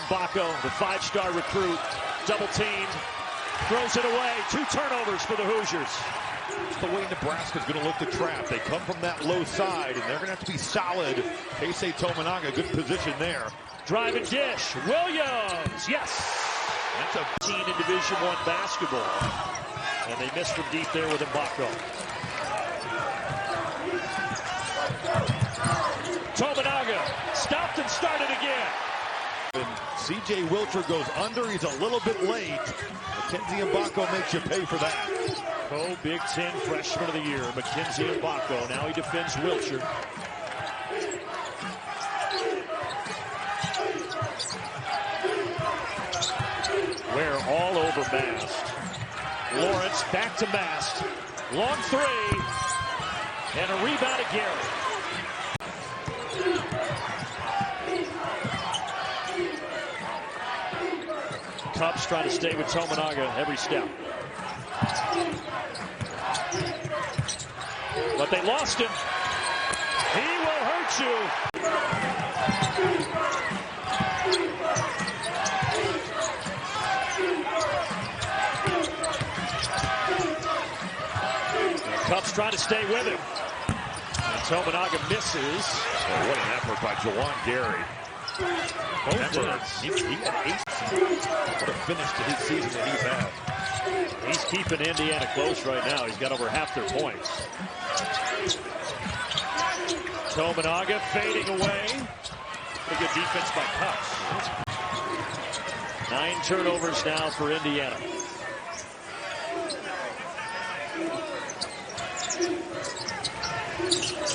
Mbako, the five-star recruit, double teamed, throws it away. 2 turnovers for the Hoosiers. It's the way Nebraska's going to look to trap. They come from that low side, and they're going to have to be solid. Keisei Tominaga, good position there. Drive and dish. Williams, yes. That's a team in Division I basketball. And they missed from deep there with Mbako. Tominaga stopped and started again. And C.J. Wilcher goes under. He's a little bit late. Mackenzie Mbako makes you pay for that. Big Ten Freshman of the Year, Mackenzie Mbako. Now he defends Wilcher. Ware all over Mast. Lawrence back to Mast. Long 3. And a rebound to Gary. Cubs trying to stay with Tominaga every step. But they lost him. He will hurt you. The Cubs trying to stay with him. And Tominaga misses. Oh, what an effort by Jawan Gary. He had 8. What a finish to his season that he's had. He's keeping Indiana close right now. He's got over half their points. Tominaga fading away. Pretty good defense by Cubs. 9 turnovers now for Indiana.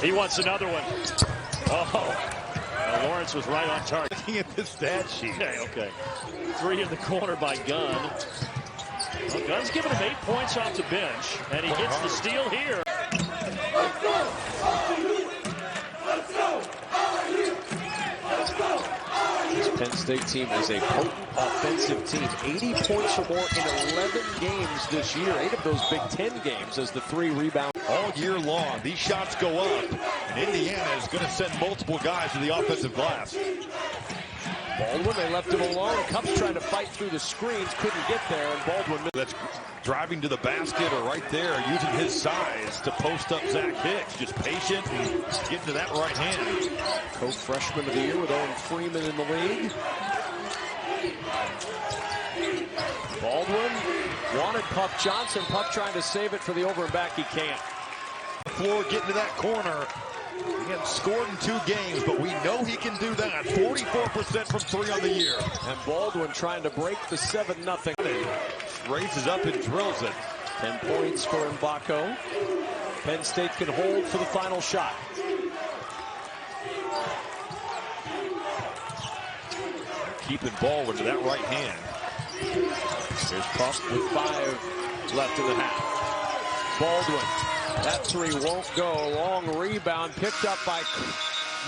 He wants another one. Oh. Lawrence was right on target. Looking at the stat sheet. Okay. 3 in the corner by Gunn. Well, Gunn's giving him 8 points off the bench, and he gets the steal here. This Penn State team is a potent offensive team. 80 points or more in 11 games this year. 8 of those Big Ten games as the 3 rebounds. All year long, these shots go up, and Indiana is going to send multiple guys to the offensive glass. Baldwin, they left him alone. Cubs trying to fight through the screens, couldn't get there, and Baldwin. That's driving to the basket or right there, using his size to post up Zach Hicks. Just patient and getting to that right hand. Co-freshman of the year with Owen Freeman in the league. Baldwin wanted Puff Johnson. Puff trying to save it for the over and back. He can't. Floor getting to that corner. He hadn't scored in 2 games, but we know he can do that. 44% from 3 on the year. And Baldwin trying to break the 7-0. Raises up and drills it. 10 points for Mbako. Penn State can hold for the final shot. Keeping Baldwin to that right hand. Here's Puff with 5 left in the half. Baldwin. That 3 won't go. Long rebound picked up by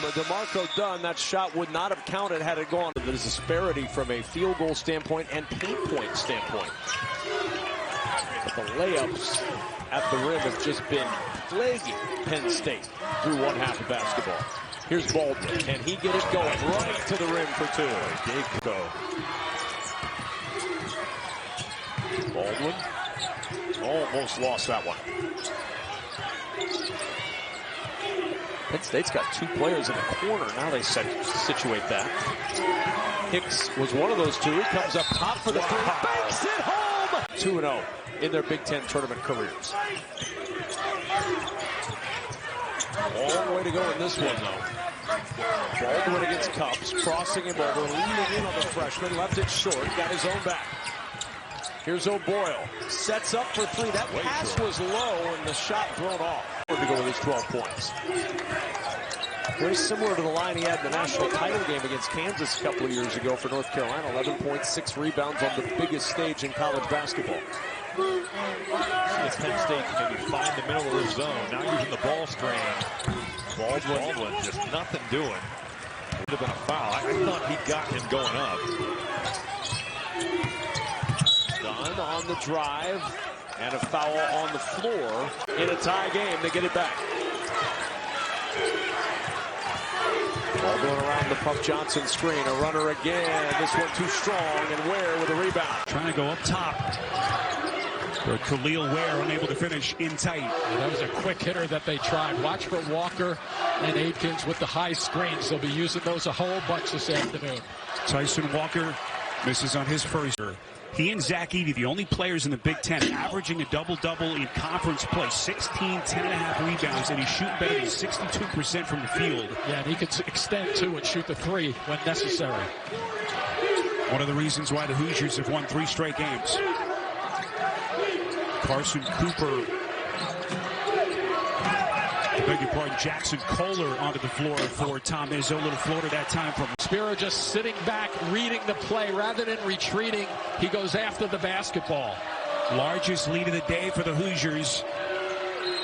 DeMarco Dunn. That shot would not have counted had it gone. The disparity from a field goal standpoint and paint point standpoint. But the layups at the rim have just been plaguing Penn State through 1 half of basketball. Here's Baldwin. Can he get it going right to the rim for 2? Gabe go. Baldwin almost lost that one. Penn State's got 2 players in the corner. Now they situate that. Hicks was one of those 2. He comes up top for the 3. Banks it home! 2-0 in their Big Ten tournament careers. Long way to go in this one, though. Baldwin against Cubs, crossing him over, leaning in on the freshman, left it short, got his own back. Here's O'Boyle, sets up for 3. That pass was low and the shot thrown off. To go with his 12 points. Very similar to the line he had in the national title game against Kansas a couple of years ago for North Carolina. 11 points, 6 rebounds on the biggest stage in college basketball. If Penn State can maybe find the middle of the zone. Now using the ball screen. Baldwin just nothing doing. Would have been a foul. I thought he got him going up. Dunn on the drive. And a foul on the floor. In a tie game, they get it back. Ball going around the Puff Johnson screen. A runner again. This one too strong, and Ware with a rebound. Trying to go up top. But Khalil Ware unable to finish in tight. Yeah, that was a quick hitter that they tried. Watch for Walker and Aikens with the high screens. They'll be using those a whole bunch this afternoon. Tyson Walker misses on his first. He and Zach Edey, the only players in the Big Ten averaging a double-double in conference play. 16, 10.5 rebounds, and he's shooting better than 62% from the field. Yeah, and he could extend, too, and shoot the three when necessary. One of the reasons why the Hoosiers have won 3 straight games. Carson Cooper, I beg your pardon, Jackson Kohler onto the floor for Tom Izzo. Little floater that time from Spiro just sitting back, reading the play. Rather than retreating, he goes after the basketball. Largest lead of the day for the Hoosiers.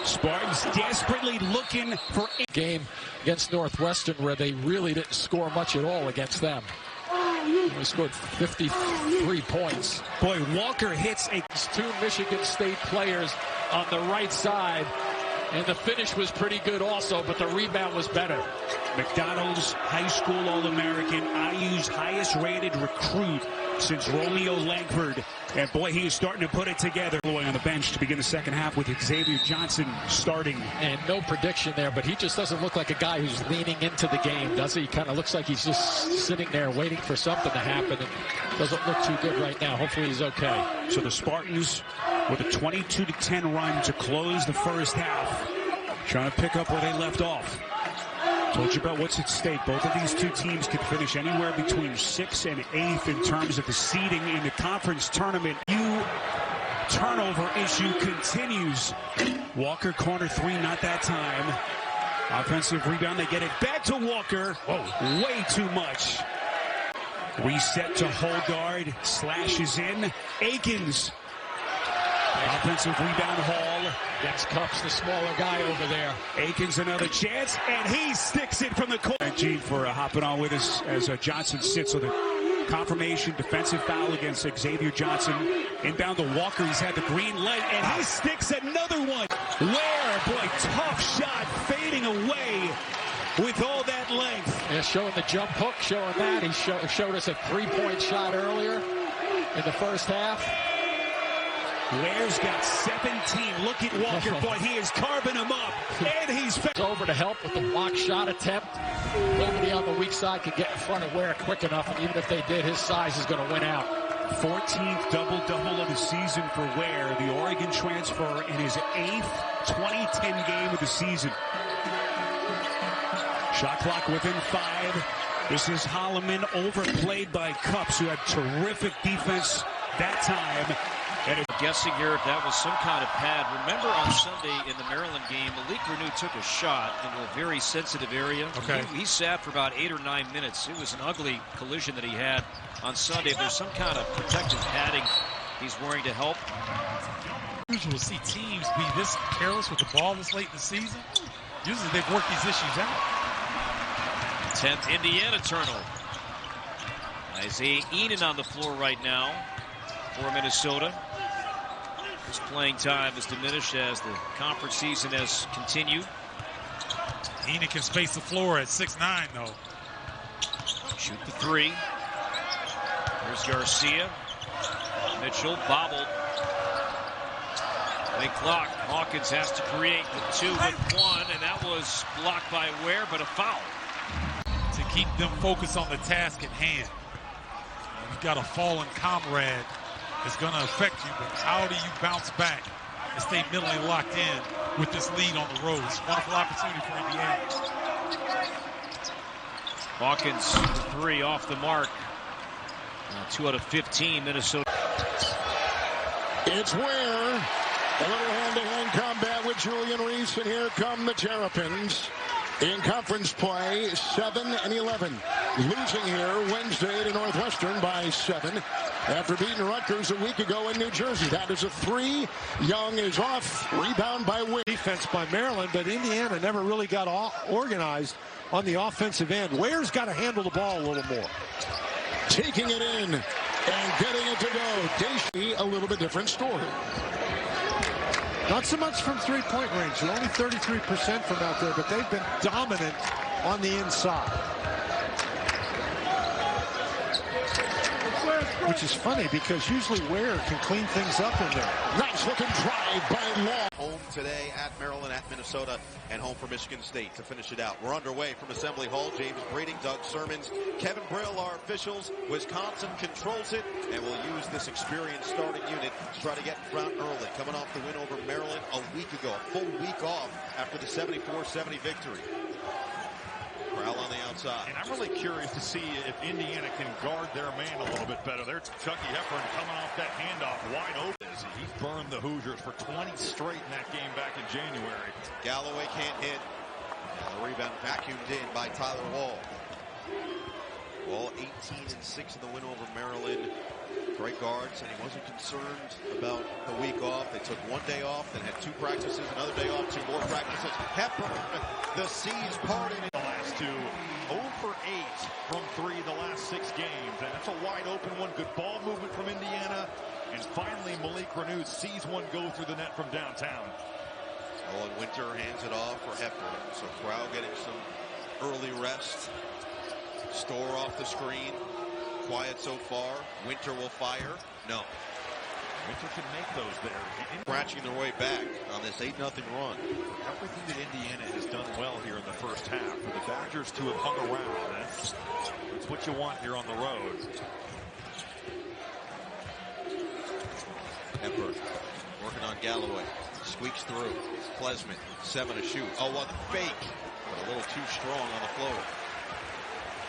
Spartans desperately looking for a game against Northwestern where they really didn't score much at all against them. They scored 53 points. Boy, Walker hits a 2 Michigan State players on the right side. And the finish was pretty good also, but the rebound was better. McDonald's High School All-American, IU's highest-rated recruit since Romeo Langford. And boy, he is starting to put it together. On the bench to begin the second half with Xavier Johnson starting. And no prediction there, but he just doesn't look like a guy who's leaning into the game, does he? He kind of looks like he's just sitting there waiting for something to happen. And doesn't look too good right now. Hopefully he's okay. So the Spartans with a 22-10 run to close the first half. Trying to pick up where they left off. Told you about what's at stake. Both of these 2 teams could finish anywhere between 6th and 8th in terms of the seeding in the conference tournament. Turnover issue continues. Walker corner 3, not that time. Offensive rebound, they get it back to Walker. Whoa, way too much. Reset to Holgard, slashes in. Aikens. Offensive rebound, Hall. That's Cups, the smaller guy over there. Aikens another chance, and he sticks it from the corner. Thank Gene for hopping on with us as Johnson sits with a confirmation defensive foul against Xavier Johnson. Inbound to Walker, he's had the green light, and he sticks another one. Ware, boy, tough shot, fading away with all that length. Yeah, showing the jump hook, showing that. He showed us a 3-point shot earlier in the first half. Ware's got 17. Look at Walker. Boy, he is carving him up. And he's over to help with the block shot attempt. Nobody on the weak side can get in front of Ware quick enough. And even if they did, his size is going to win out. 14th double-double of the season for Ware. The Oregon transfer in his 8th 2010 game of the season. Shot clock within 5. This is Holloman, overplayed by Cups, who had terrific defense that time. And guessing here if that was some kind of pad. Remember on Sunday in the Maryland game, Malik Renew took a shot into a very sensitive area. Okay. He sat for about 8 or 9 minutes. It was an ugly collision that he had on Sunday. If there's some kind of protective padding he's wearing to help. Usually see teams be this careless with the ball this late in the season. Usually they've worked these issues out. 10th Indiana turnover. Isaiah Enan on the floor right now for Minnesota. His playing time has diminished as the conference season has continued. Enan can space the floor at 6'9", though. Shoot the 3. There's Garcia. Mitchell bobbled. Big clock. Hawkins has to create the 2 with 1, and that was blocked by Ware, but a foul. To keep them focused on the task at hand. You've got a fallen comrade. It's going to affect you, but how do you bounce back and stay mentally locked in with this lead on the road? It's a wonderful opportunity for Indiana. Hawkins, 3 off the mark. 2 out of 15, Minnesota. It's Ware. A little hand-to-hand combat with Julian Reese, and here come the Terrapins. In conference play, 7-11. Losing here Wednesday to Northwestern by 7 after beating Rutgers a week ago in New Jersey. That is a 3. Young is off. Rebound by Ware. Defense by Maryland, but Indiana never really got organized on the offensive end. Ware's got to handle the ball a little more. Taking it in and getting it to go. Daisy, a little bit different story. Not so much from three-point range. They're only 33% from out there, but they've been dominant on the inside. which is funny because usually Ware can clean things up in there. Nice looking drive by Law. Home today at Maryland, at Minnesota, and home for Michigan State to finish it out. We're underway from Assembly Hall. James Breeding, Doug Sermons, Kevin Brill, our officials. Wisconsin controls it, and will use this experienced starting unit to try to get in front early. Coming off the win over Maryland a week ago, a full week off after the 74-70 victory. Corral on the outside. And I'm really curious to see if Indiana can guard their man a little bit better. There's Chucky Hepburn coming off that handoff wide open. He's burned the Hoosiers for 20 straight in that game back in January. Galloway can't hit. And the rebound vacuumed in by Tyler Wall. Wall 18-6 in the win over Maryland. Great guards, and he wasn't concerned about the week off. They took one day off, then had 2 practices, another day off, 2 more practices. Hepburn, the seas parted. The last 2, 0 for 8 from 3 the last 6 games, and that's a wide open one. Good ball movement from Indiana, and finally Malik Renew sees one go through the net from downtown. Oh, and Winter hands it off for Hepburn, so Corral getting some early rest. Store off the screen. Quiet so far. Winter will fire. No. Winter can make those there. Scratching their way back on this 8-0 run. Everything that Indiana has done well here in the first half. For the Badgers to have hung around, that's what you want here on the road. Hepburn working on Galloway. Squeaks through. Klesman, 7 to shoot. Oh, what a fake. But a little too strong on the floor.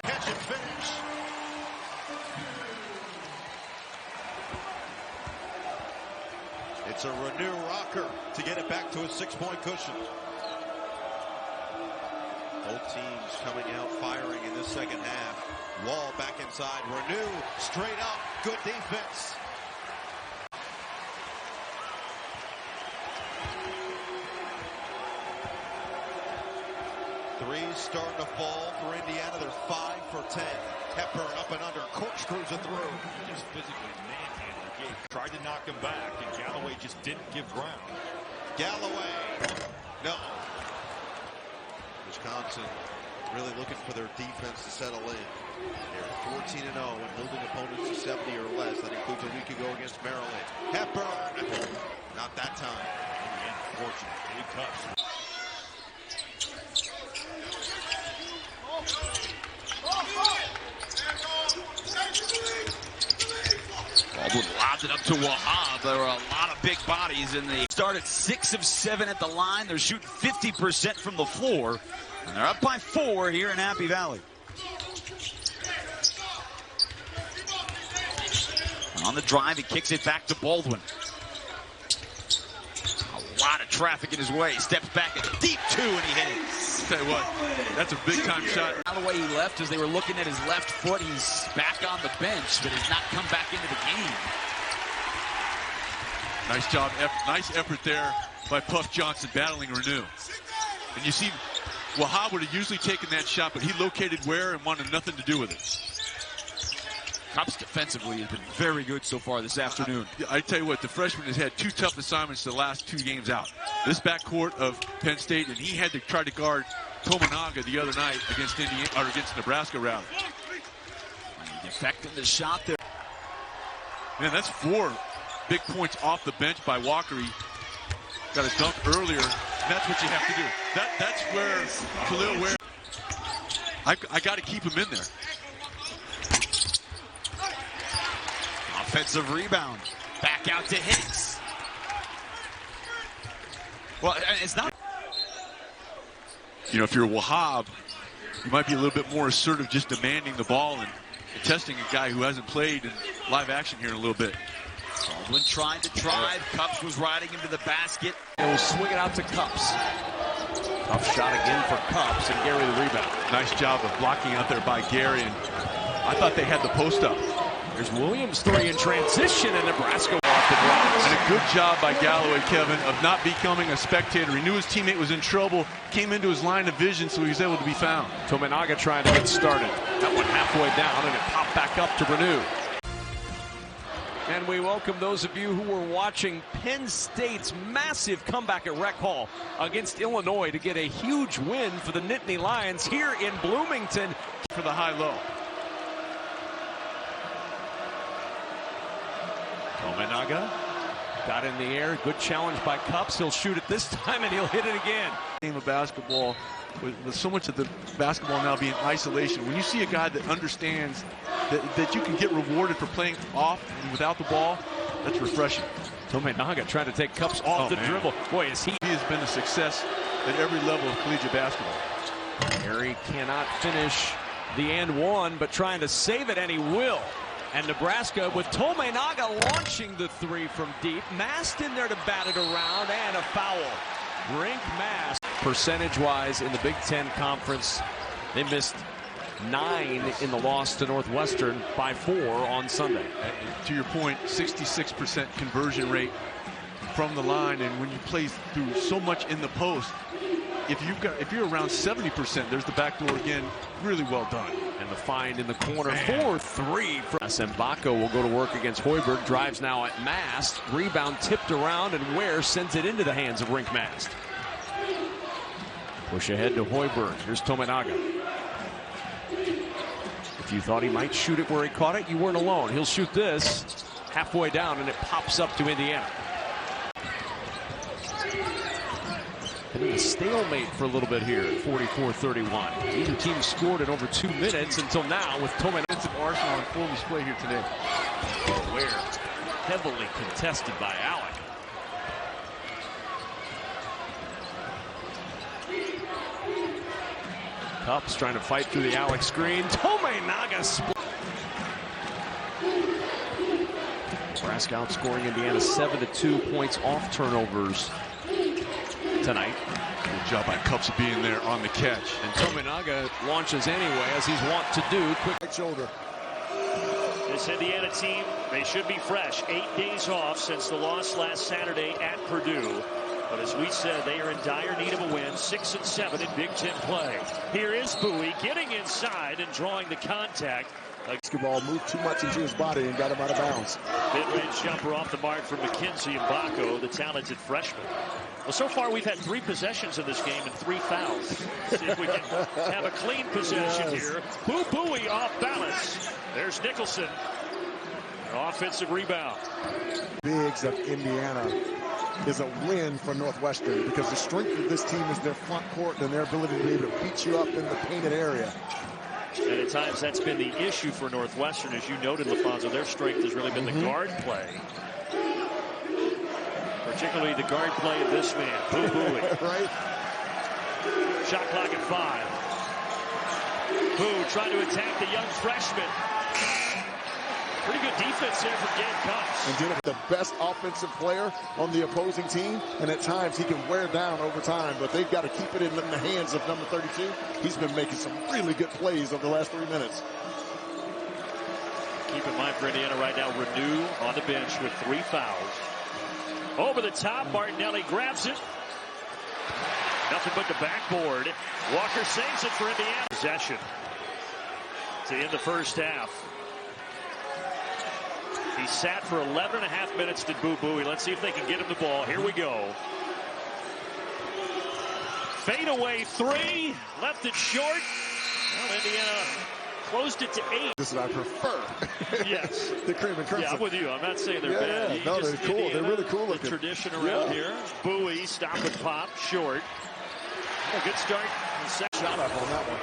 Catch and finish. It's a Renew rocker to get it back to a 6-point cushion. Both teams coming out firing in this second half. Wall back inside. Renew straight up. Good defense. Threes starting to fall for Indiana. They're 5 for 10. Hepburn up and under. Corkscrews it through. Just physically manhandled Gabe. Tried to knock him back, and Galloway just didn't give ground. Galloway. No. Wisconsin really looking for their defense to settle in. They're 14-0 when holding opponents to 70 or less. That includes a week ago against Maryland. Hepburn. Not that time. Unfortunate. Big touch. Baldwin lobs it up to Wahab. There are a lot of big bodies in the start at 6 of 7 at the line. They're shooting 50% from the floor. And they're up by 4 here in Happy Valley. On the drive, he kicks it back to Baldwin. A lot of traffic in his way. Steps back at deep 2 and he hit it. Tell you what, that's a big-time shot. Out of the way he left as they were looking at his left foot. He's back on the bench, but has not come back into the game. Nice job, nice effort there by Puff Johnson battling Renew. And you see, Wahab would have usually taken that shot, but he located Ware and wanted nothing to do with it. Cupps defensively has been very good so far this afternoon. I tell you what, the freshman has had 2 tough assignments the last 2 games out. This backcourt of Penn State, and he had to try to guard Tominaga the other night against Indiana or against Nebraska, rather. Defecting the shot there. Man, that's 4 big points off the bench by Walker. He got a dunk earlier, and that's what you have to do. That's where Khalil Ware. I got to keep him in there. Offensive rebound. Back out to Hicks. Well, it's not. You know, if you're Wahab, you might be a little bit more assertive, just demanding the ball and testing a guy who hasn't played in live action here in a little bit. Baldwin tried to drive. Cupps was riding into the basket. And will swing it out to Cupps. Tough shot again for Cupps, and Gary the rebound. Nice job of blocking out there by Gary, and I thought they had the post up. There's Williams 3 in transition, and Nebraska off the glass. And a good job by Galloway, Kevin, of not becoming a spectator. He knew his teammate was in trouble, came into his line of vision, so he was able to be found. Tominaga trying to get started. That one halfway down, and it popped back up to Renew. And we welcome those of you who were watching Penn State's massive comeback at Rec Hall against Illinois to get a huge win for the Nittany Lions here in Bloomington. For the high-low. Tominaga got in the air. Good challenge by Cups. He'll shoot it this time, and he'll hit it again. Game of basketball, with so much of the basketball now being isolation, when you see a guy that understands that you can get rewarded for playing off and without the ball, that's refreshing. Tominaga trying to take Cups off the dribble. Boy, is he has been a success at every level of collegiate basketball. Harry cannot finish the and one, but trying to save it, and he will. And Nebraska with Tominaga launching the three from deep. Mast in there to bat it around, and a foul. Brink Mast. Percentage-wise in the Big Ten Conference, they missed 9 in the loss to Northwestern by 4 on Sunday. To your point, 66% conversion rate from the line, and when you play through so much in the post, if you're around 70%, there's the back door again. Really well done. And the find in the corner, 4-3 from Mbako will go to work against Hoiberg. Drives now at Mast. Rebound tipped around, and Ware sends it into the hands of Rink Mast. Push ahead to Hoiberg. Here's Tominaga. If you thought he might shoot it where he caught it, you weren't alone. He'll shoot this halfway down, and it pops up to Indiana. Been a stalemate for a little bit here at 44-31. Neither team scored in over 2 minutes until now with Tominaga. It's an Arsenal on full display here today. Ware heavily contested by Alec. Cups trying to fight through the Alec screen. Tominaga split. Nebraska outscoring Indiana 7-2 points off turnovers tonight. Good job by Cups of being there on the catch. And Tominaga launches anyway, as he's wont to do. Quick right shoulder. This Indiana team, they should be fresh. 8 days off since the loss last Saturday at Purdue. But as we said, they are in dire need of a win. 6-7 in Big Ten play. Here is Bowie getting inside and drawing the contact. Basketball moved too much into his body and got him out of bounds. Mid-range jumper off the mark from Mackenzie Mbako, the talented freshman. Well, so far we've had 3 possessions in this game and 3 fouls. See if we can have a clean possession here. Bowie off balance. There's Nicholson. An offensive rebound. Bigs of Indiana is a win for Northwestern because the strength of this team is their front court and their ability to be able to beat you up in the painted area. And at times that's been the issue for Northwestern. As you noted, LaFonso, their strength has really been the guard play. Particularly the guard play of this man, Bowie. Right. Shot clock at 5. Boo trying to attack the young freshman. Pretty good defense there from Gabe Cups. And dealing with the best offensive player on the opposing team, and at times he can wear down over time, but they've got to keep it in the hands of number 32. He's been making some really good plays over the last 3 minutes. Keep in mind for Indiana right now, Renew on the bench with 3 fouls. Over the top, Martinelli grabs it. Nothing but the backboard. Walker saves it for Indiana. Possession to end the first half. He sat for 11.5 minutes, did Bowie. Let's see if they can get him the ball. Here we go. Fade away 3. Left it short. Well, Indiana closed it to 8. This is what I prefer. Yes. The cream and crimson. Yeah, I'm with you. I'm not saying they're bad. Yeah. No, they're cool. Indiana, They're really cool looking. The tradition around here. Bowie, stop and pop, short. A good start. Shot up on that one.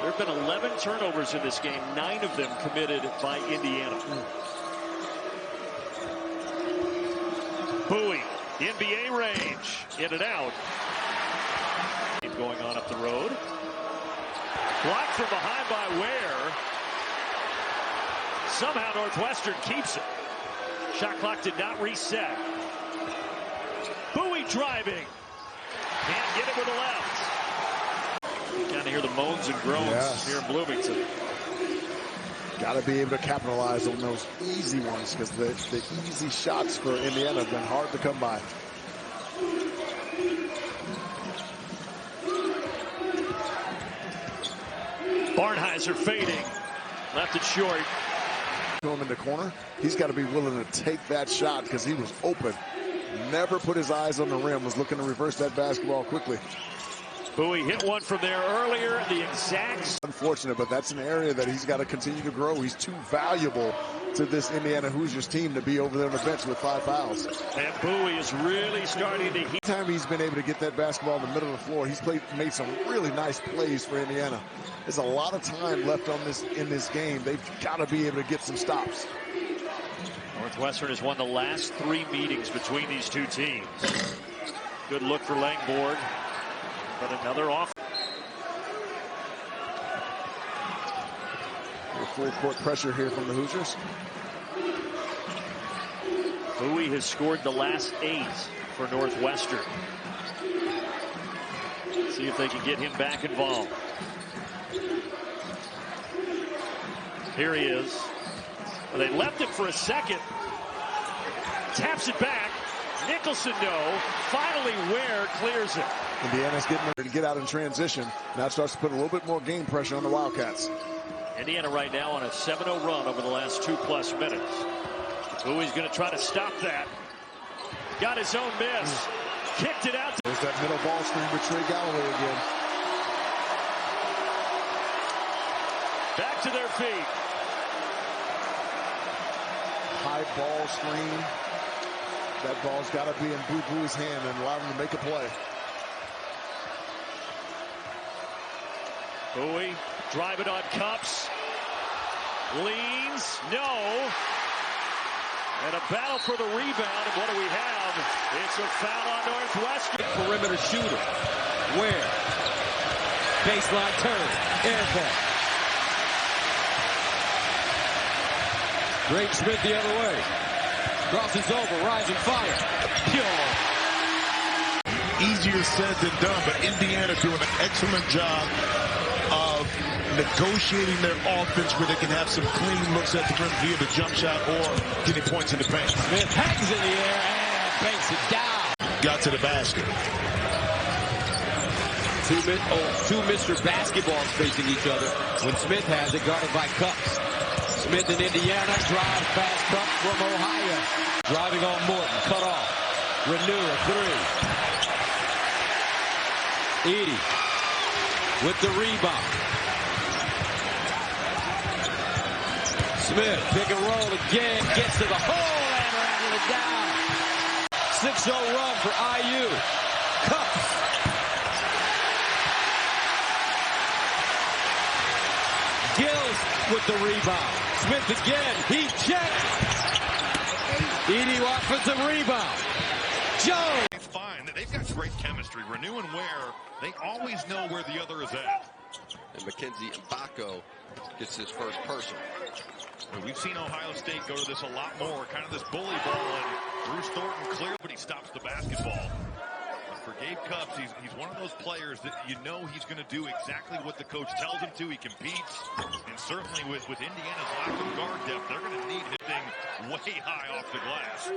There have been 11 turnovers in this game, 9 of them committed by Indiana. Bowie, NBA range, in and out. Going on up the road. Blocked from behind by Ware. Somehow Northwestern keeps it. Shot clock did not reset. Bowie driving. Can't get it with the left. Kind of hear the moans and groans here in Bloomington. Got to be able to capitalize on those easy ones because the easy shots for Indiana have been hard to come by. Barnheiser fading. Left it short. To him in the corner. He's got to be willing to take that shot because he was open. Never put his eyes on the rim. Was looking to reverse that basketball quickly. Bowie hit one from there earlier. The exact. Unfortunate, but that's an area that he's got to continue to grow. He's too valuable to this Indiana Hoosiers team to be over there on the bench with 5 fouls. And Bowie is really starting to heat. Time he's been able to get that basketball in the middle of the floor, he's made some really nice plays for Indiana. There's a lot of time left in this game. They've got to be able to get some stops. Northwestern has won the last 3 meetings between these two teams. Good look for Langford, but another off. Full court pressure here from the Hoosiers. Bowie has scored the last 8 for Northwestern. See if they can get him back involved. Here he is. Well, they left him for a second. Taps it back. Nicholson, no. Finally, Ware clears it. Indiana's getting ready to get out in transition. Now it starts to put a little bit more game pressure on the Wildcats. Indiana right now on a 7-0 run over the last 2+ minutes. Bowie's going to try to stop that. Got his own miss. Kicked it out. There's that middle ball screen with Trey Galloway again. Back to their feet. High ball screen. That ball's got to be in Boo-Boo's hand and allow him to make a play. Bowie, drive it on Cups. Leans, no. And a battle for the rebound. And what do we have? It's a foul on Northwestern. Perimeter shooter. Ware. Baseline turn. Air ball. Great Smith the other way. Crosses over. Rising fire. Pure. Easier said than done, but Indiana doing an excellent job of negotiating their offense where they can have some clean looks at the rim via the jump shot or getting points in the paint. Smith hangs in the air and banks it down. Got to the basket. Two Mr. Basketballs facing each other when Smith has it guarded by Cups. Smith in Indiana, drive fast Cups from Ohio. Driving on Morton, cut off. Renew a 3. Edie with the rebound. Smith, pick and roll again, gets to the hole and rattle it down. 6-0 run for IU. Cups. Gills with the rebound. Smith again, he checked. Edie offensive rebound. Jones. Fine, they've got great chemistry. Renew and Ware, they always know where the other is at. And Mackenzie Mbako gets his first personal. We've seen Ohio State go to this a lot more, kind of this bully ball, and Bruce Thornton clear, but he stops the basketball. And for Gabe Cups, he's one of those players that you know he's going to do exactly what the coach tells him to. He competes, and certainly with Indiana's lack of guard depth, they're going to need hitting way high off the glass.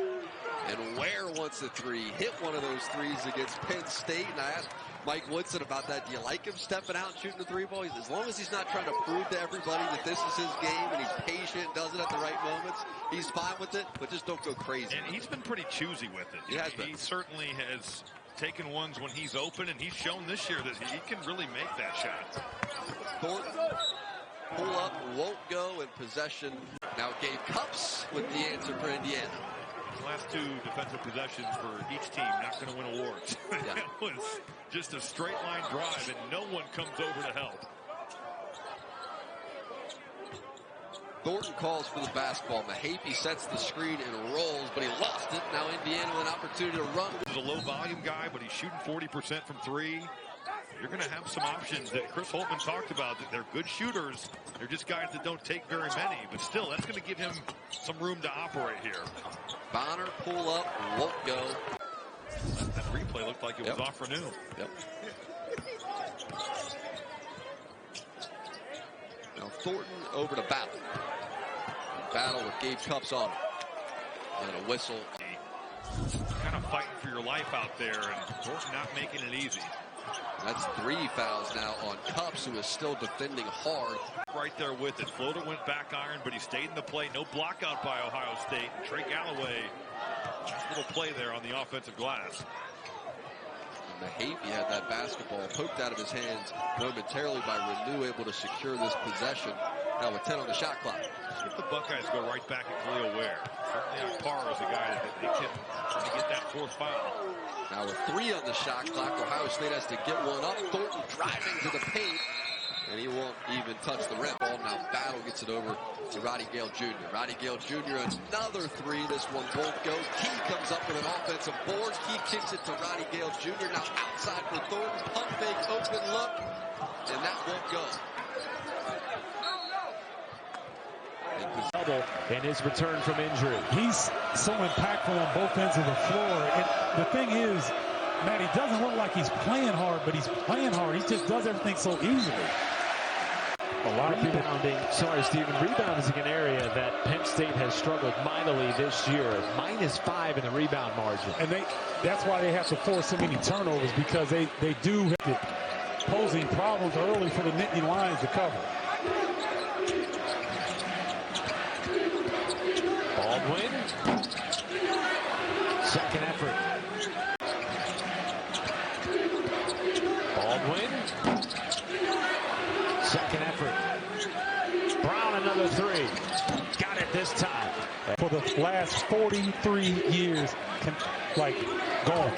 And Ware wants a 3. Hit one of those 3s against Penn State. And I asked Mike Woodson about that. Do you like him stepping out and shooting the 3-ball? As long as he's not trying to prove to everybody that this is his game and he's patient, does it at the right moments, he's fine with it, but just don't go crazy. And he's been pretty choosy with it. He has been. He certainly has taken ones when he's open, and he's shown this year that he can really make that shot. Thornton, pull up, won't go, and possession. Now Gabe Cups with the answer for Indiana. Last 2 defensive possessions for each team, not going to win awards. Yeah. It was just a straight line drive, and no one comes over to help. Thornton calls for the basketball. Mahape sets the screen and rolls, but he lost it. Now Indiana with an opportunity to run. He's a low-volume guy, but he's shooting 40% from 3. You're going to have some options that Chris Holtman talked about. That they're good shooters. They're just guys that don't take very many. But still, that's going to give him some room to operate here. Bonner, pull up, won't go. That replay looked like it was off Renew. Yep. Now Thornton over to Battle. Battle with Gabe Cups on him. And a whistle. Kind of fighting for your life out there, and Thornton not making it easy. That's 3 fouls now on Cups, who is still defending hard. Right there with it. Floater went back iron, but he stayed in the play. No block out by Ohio State. And Trey Galloway, nice little play there on the offensive glass. Mahavy had that basketball poked out of his hands momentarily by Renew, able to secure this possession. Now with 10 on the shot clock. If the Buckeyes go right back at Khalil Ware, certainly Akpara is a guy that they can get that fourth foul. Now with 3 on the shot clock, Ohio State has to get one up. Thornton driving to the paint, and he won't even touch the rim. Ball now Battle gets it over to Roddy Gale Jr. Roddy Gale Jr. another 3. This one won't go. Key comes up with an offensive board. Key kicks it to Roddy Gale Jr. Now outside for Thornton. Pump fake, open look, and that won't go. And his return from injury. He's so impactful on both ends of the floor. And the thing is, Matt, he doesn't look like he's playing hard, but he's playing hard. He just does everything so easily. A lot of rebounding. Sorry, Stephen. Rebound is an area that Penn State has struggled mightily this year. -5 in the rebound margin. And that's why they have to force so many turnovers, because they do have to posing problems early for the Nittany Lions to cover. Baldwin. Second effort. Baldwin. Second effort. Brown another 3. Got it this time. For the last 43 years, gone.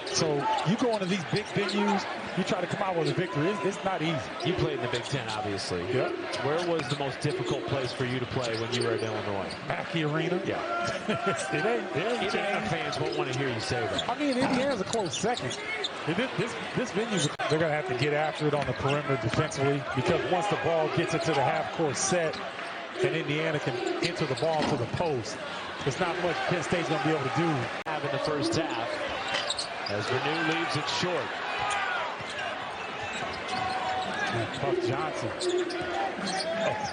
So you go into these big venues, you try to come out with a victory. It's not easy. You played in the Big Ten, obviously. Yep. Where was the most difficult place for you to play when you were at Illinois? Mackey Arena. Yeah. Indiana fans won't want to hear you say that. I mean, Indiana's a close second. This venue, they're going to have to get after it on the perimeter defensively, because once the ball gets into the half-court set and Indiana can enter the ball to the post, there's not much Penn State's going to be able to do. In the first half, as Renew leaves it short. Puff Johnson,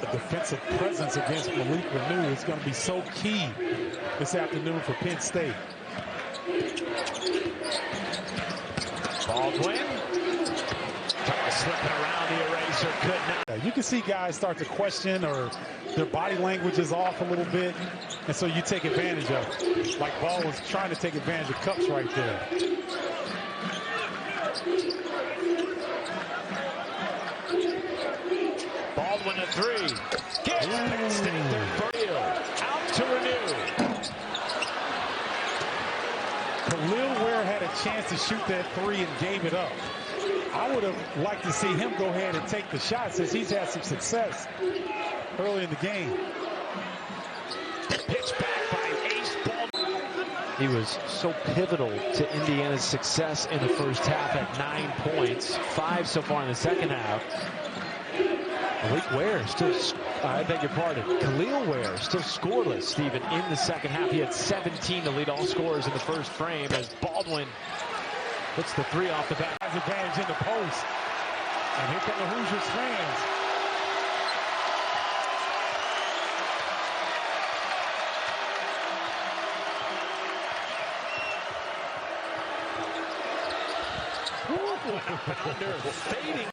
a defensive presence against Malik Renew is going to be so key this afternoon for Penn State. Baldwin trying to slip it around the eraser, could not. You can see guys start to question, or their body language is off a little bit, and so you take advantage of it. Like Ball was trying to take advantage of Cups right there. Baldwin a 3. Gets Penn State their first. Out to Renew. Khalil Ware had a chance to shoot that 3 and gave it up. I would have liked to see him go ahead and take the shot, since he's had some success early in the game. Pitch back by Ace Baldwin. He was so pivotal to Indiana's success in the first half at 9 points, 5 so far in the second half. Malik Ware still, I beg your pardon, Khalil Ware still scoreless, Stephen, in the second half. He had 17 to lead all scorers in the first frame as Baldwin puts the 3 off the back. Has advantage in the post. And here come the Hoosiers fans. Fading.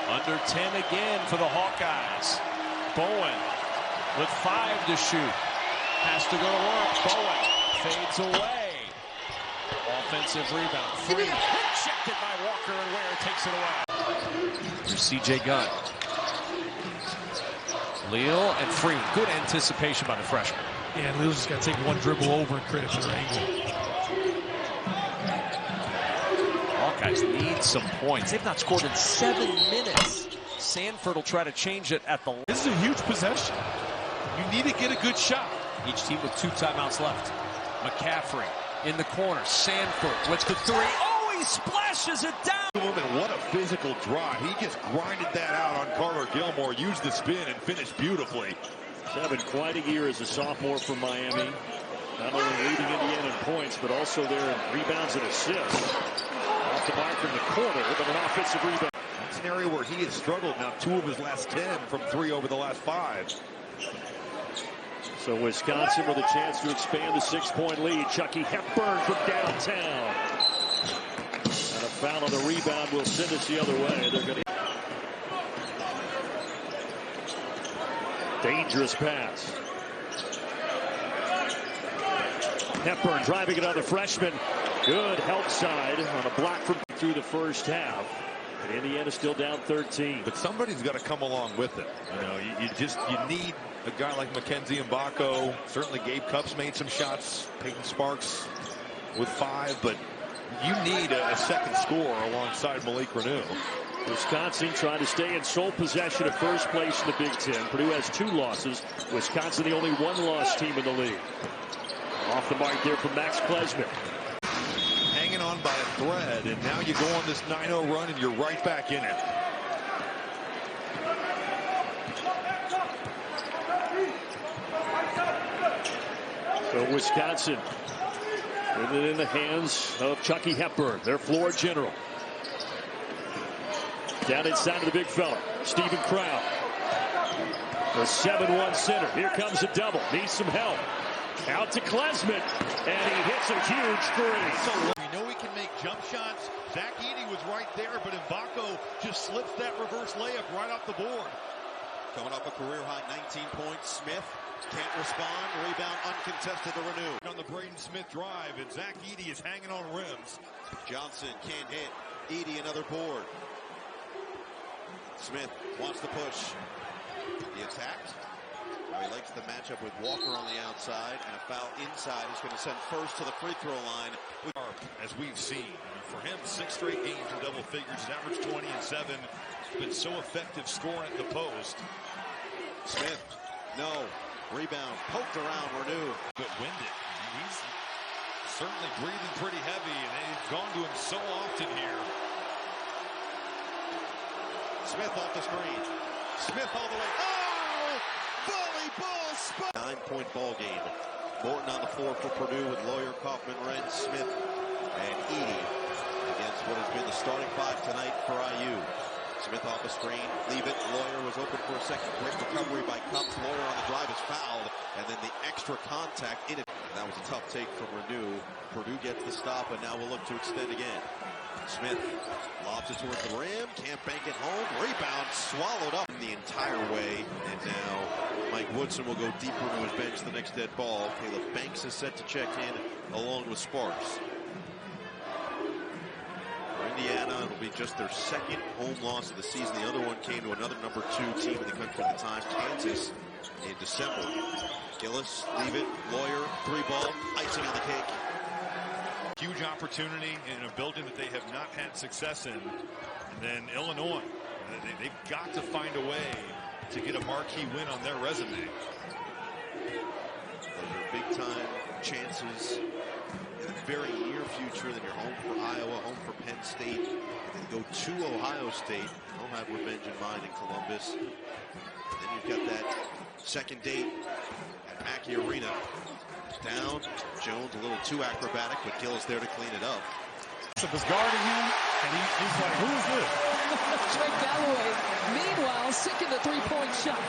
Under 10 again for the Hawkeyes. Bowen with 5 to shoot. Has to go to work. Bowen fades away. Offensive rebound. Free. Rejected by Walker, and Ware takes it away. Here's C.J. Gunn. Leal and Free. Good anticipation by the freshman. Yeah, Leal's just got to take one dribble over and create a better angle. Hawkeyes need some points. They've not scored in 7 minutes. Sanford will try to change it at the... This is a huge possession. You need to get a good shot. Each team with 2 timeouts left. McCaffrey in the corner. Sanford with the 3. Oh, he splashes it down. And what a physical drive. He just grinded that out on Carter Gilmore, used the spin, and finished beautifully. He's having quite a year as a sophomore for Miami. Not only leading Indiana in points, but also there in rebounds and assists. Off the mark in the corner, but an offensive rebound. That's an area where he has struggled now. 2 of his last 10 from 3 over the last 5. So Wisconsin with a chance to expand the 6-point lead. Chucky Hepburn from downtown. And a foul on the rebound will send us the other way. They're going to... Dangerous pass. Hepburn driving it on the freshman. Good help side on a block from through the first half. And Indiana still down 13. But somebody's got to come along with it. You know, you need a guy like Mackenzie Mbako. Certainly Gabe Cupps made some shots. Peyton Sparks with 5, but you need a second scorer alongside Malik Reneau. Wisconsin trying to stay in sole possession of first place in the Big Ten. Purdue has 2 losses. Wisconsin the only 1-loss team in the league. Off the mark there from Max Klesmit. Hanging on by a thread, and now you go on this 9-0 run and you're right back in it. So Wisconsin with it in the hands of Chucky Hepburn, their floor general. Down inside of the big fella, Stephen Crown. The 7-1 center. Here comes a double. Needs some help. Out to Klesmit, and he hits a huge three. So we know he can make jump shots. Zach Edey was right there, but Mbako just slips that reverse layup right off the board. Coming up a career-high 19 points. Smith can't respond. Rebound uncontested to Reneau. On the Braden Smith drive, and Zach Edey is hanging on rims. Johnson can't hit. Edey another board. Smith wants to push. He attacked. Now he likes the matchup with Walker on the outside, and a foul inside is going to send first to the free throw line. As we've seen, for him, 6 straight games in double figures, his average 20 and 7. Been so effective scoring at the post. Smith, no. Rebound, poked around Reneau. But winded. He's certainly breathing pretty heavy, and they've gone to him so often here. Smith off the screen. Smith all the way. Oh! Volleyball spot. 9-point ball game. Morton on the floor for Purdue with Lawyer, Kaufman, Wren, Smith, and Edey against what has been the starting 5 tonight for IU. Smith off the screen. Leave it. Lawyer was open for a second. Great recovery by Cupps. Lawyer on the drive is fouled. And then the extra contact in it. That was a tough take from Reneau. Purdue gets the stop, and now we'll look to extend again. Smith lobs it towards the rim. Can't bank it home. Rebound swallowed up the entire way. And now Mike Woodson will go deeper into his bench the next dead ball. Caleb Banks is set to check in along with Sparks. Indiana, it'll be just their 2nd home loss of the season. The other one came to another number 2 team in the country at the time, Kansas, in December. Gillis, leave it, Lawyer, 3-ball, icing on the cake. Huge opportunity in a building that they have not had success in. And then Illinois, they've got to find a way to get a marquee win on their resume. Those are big-time chances in the very near future. Then you're home for Iowa, home for Penn State, and then go to Ohio State. They'll have revenge in mind in Columbus. And then you've got that second date at Mackey Arena. Down, Jones a little too acrobatic, but Gillis there to clean it up. Was guarding him, and he's like, who is this? Trey Galloway, meanwhile, sinking the 3-point shot.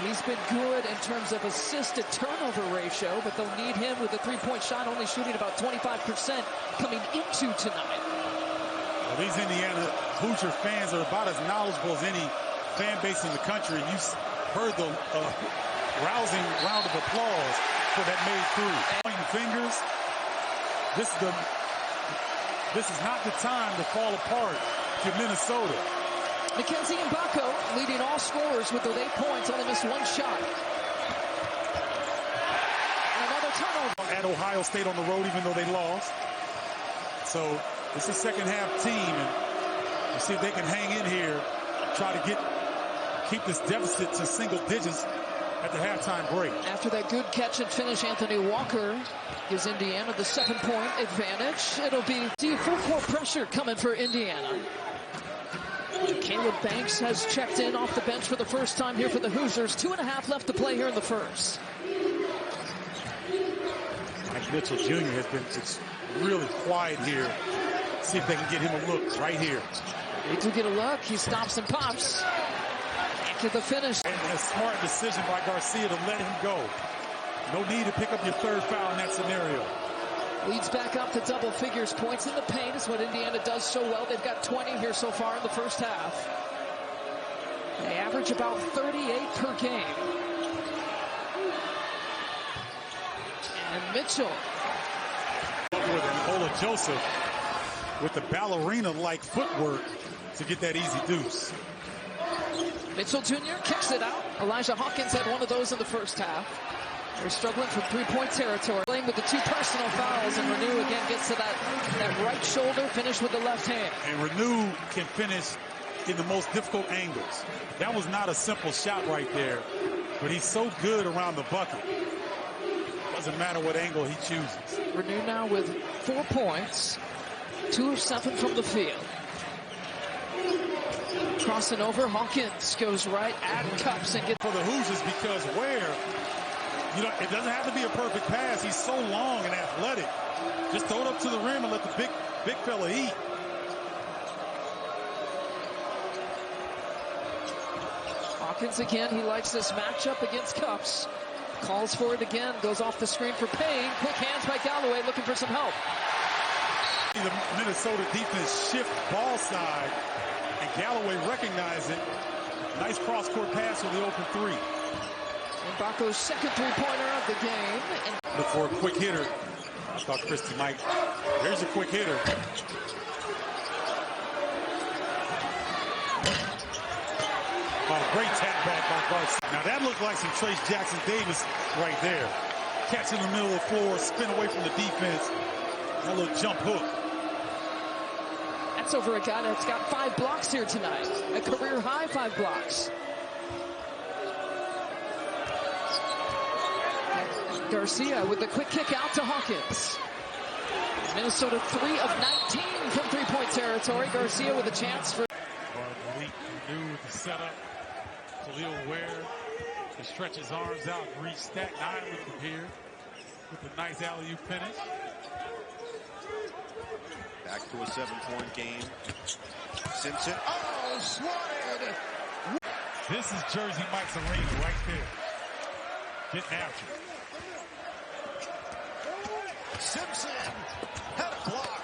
He's been good in terms of assist to turnover ratio, but they'll need him with the 3-point shot, only shooting about 25% coming into tonight. Well, these Indiana Hoosier fans are about as knowledgeable as any fan base in the country. You heard the rousing round of applause for that made through. Pointing fingers. This is not the time to fall apart to Minnesota. Mackenzie Mbako leading all scorers with those 8 points, only missed 1 shot. Another turnover. At Ohio State on the road, even though they lost. So it's a second half team, and we'll see if they can hang in here, try to keep this deficit to single digits at the halftime break. After that good catch and finish, Anthony Walker gives Indiana the 7-point advantage. It'll be full-court pressure coming for Indiana. Caleb Banks has checked in off the bench for the first time here for the Hoosiers. 2.5 left to play here in the first. Mike Mitchell Jr. has been just really quiet here. See if they can get him a look right here. They do get a look. He stops and pops. back at the finish. And a smart decision by Garcia to let him go. No need to pick up your third foul in that scenario. Leads back up to double figures. Points in the paint is what Indiana does so well. They've got 20 here so far in the first half. They average about 38 per game. And Mitchell. With Ola Joseph with the ballerina-like footwork to get that easy deuce. Mitchell Jr. kicks it out. Elijah Hawkins had one of those in the first half. They're struggling from three-point territory. Playing with the two personal fouls, and Renew again gets to that right shoulder, finish with the left hand. And Renew can finish in the most difficult angles. That was not a simple shot right there, but he's so good around the bucket. Doesn't matter what angle he chooses. Renew now with 4 points, 2 of 7 from the field. Crossing over, Hawkins goes right at Cups and gets for the Hoosiers because it doesn't have to be a perfect pass. He's so long and athletic. Just throw it up to the rim and let the big fella eat. Hawkins again, he likes this matchup against Cups. Calls for it again, goes off the screen for Payne. Quick hands by Galloway, looking for some help. The Minnesota defense shift ball side, and Galloway recognized it. Nice cross-court pass for the open three. Mbako's second three-pointer of the game. Look for a quick hitter. I thought Christie might. Here's a quick hitter. Oh, great tap back by Garcia. Now that looked like some Trace Jackson Davis right there. Catch in the middle of the floor, spin away from the defense. A little jump hook. That's over a guy that's got 5 blocks here tonight. A career high 5 blocks. Garcia with the quick kick out to Hawkins. Minnesota 3 of 19 from three-point territory. Garcia with a chance for. Malik Renew with the setup. Khalil Ware to stretch his arms out and reach Staten Island from here with a nice alley-oop finish. Back to a 7-point game. Simpson. Oh, swatted! This is Jersey Mike's arena right there. Getting after it. Simpson had a block.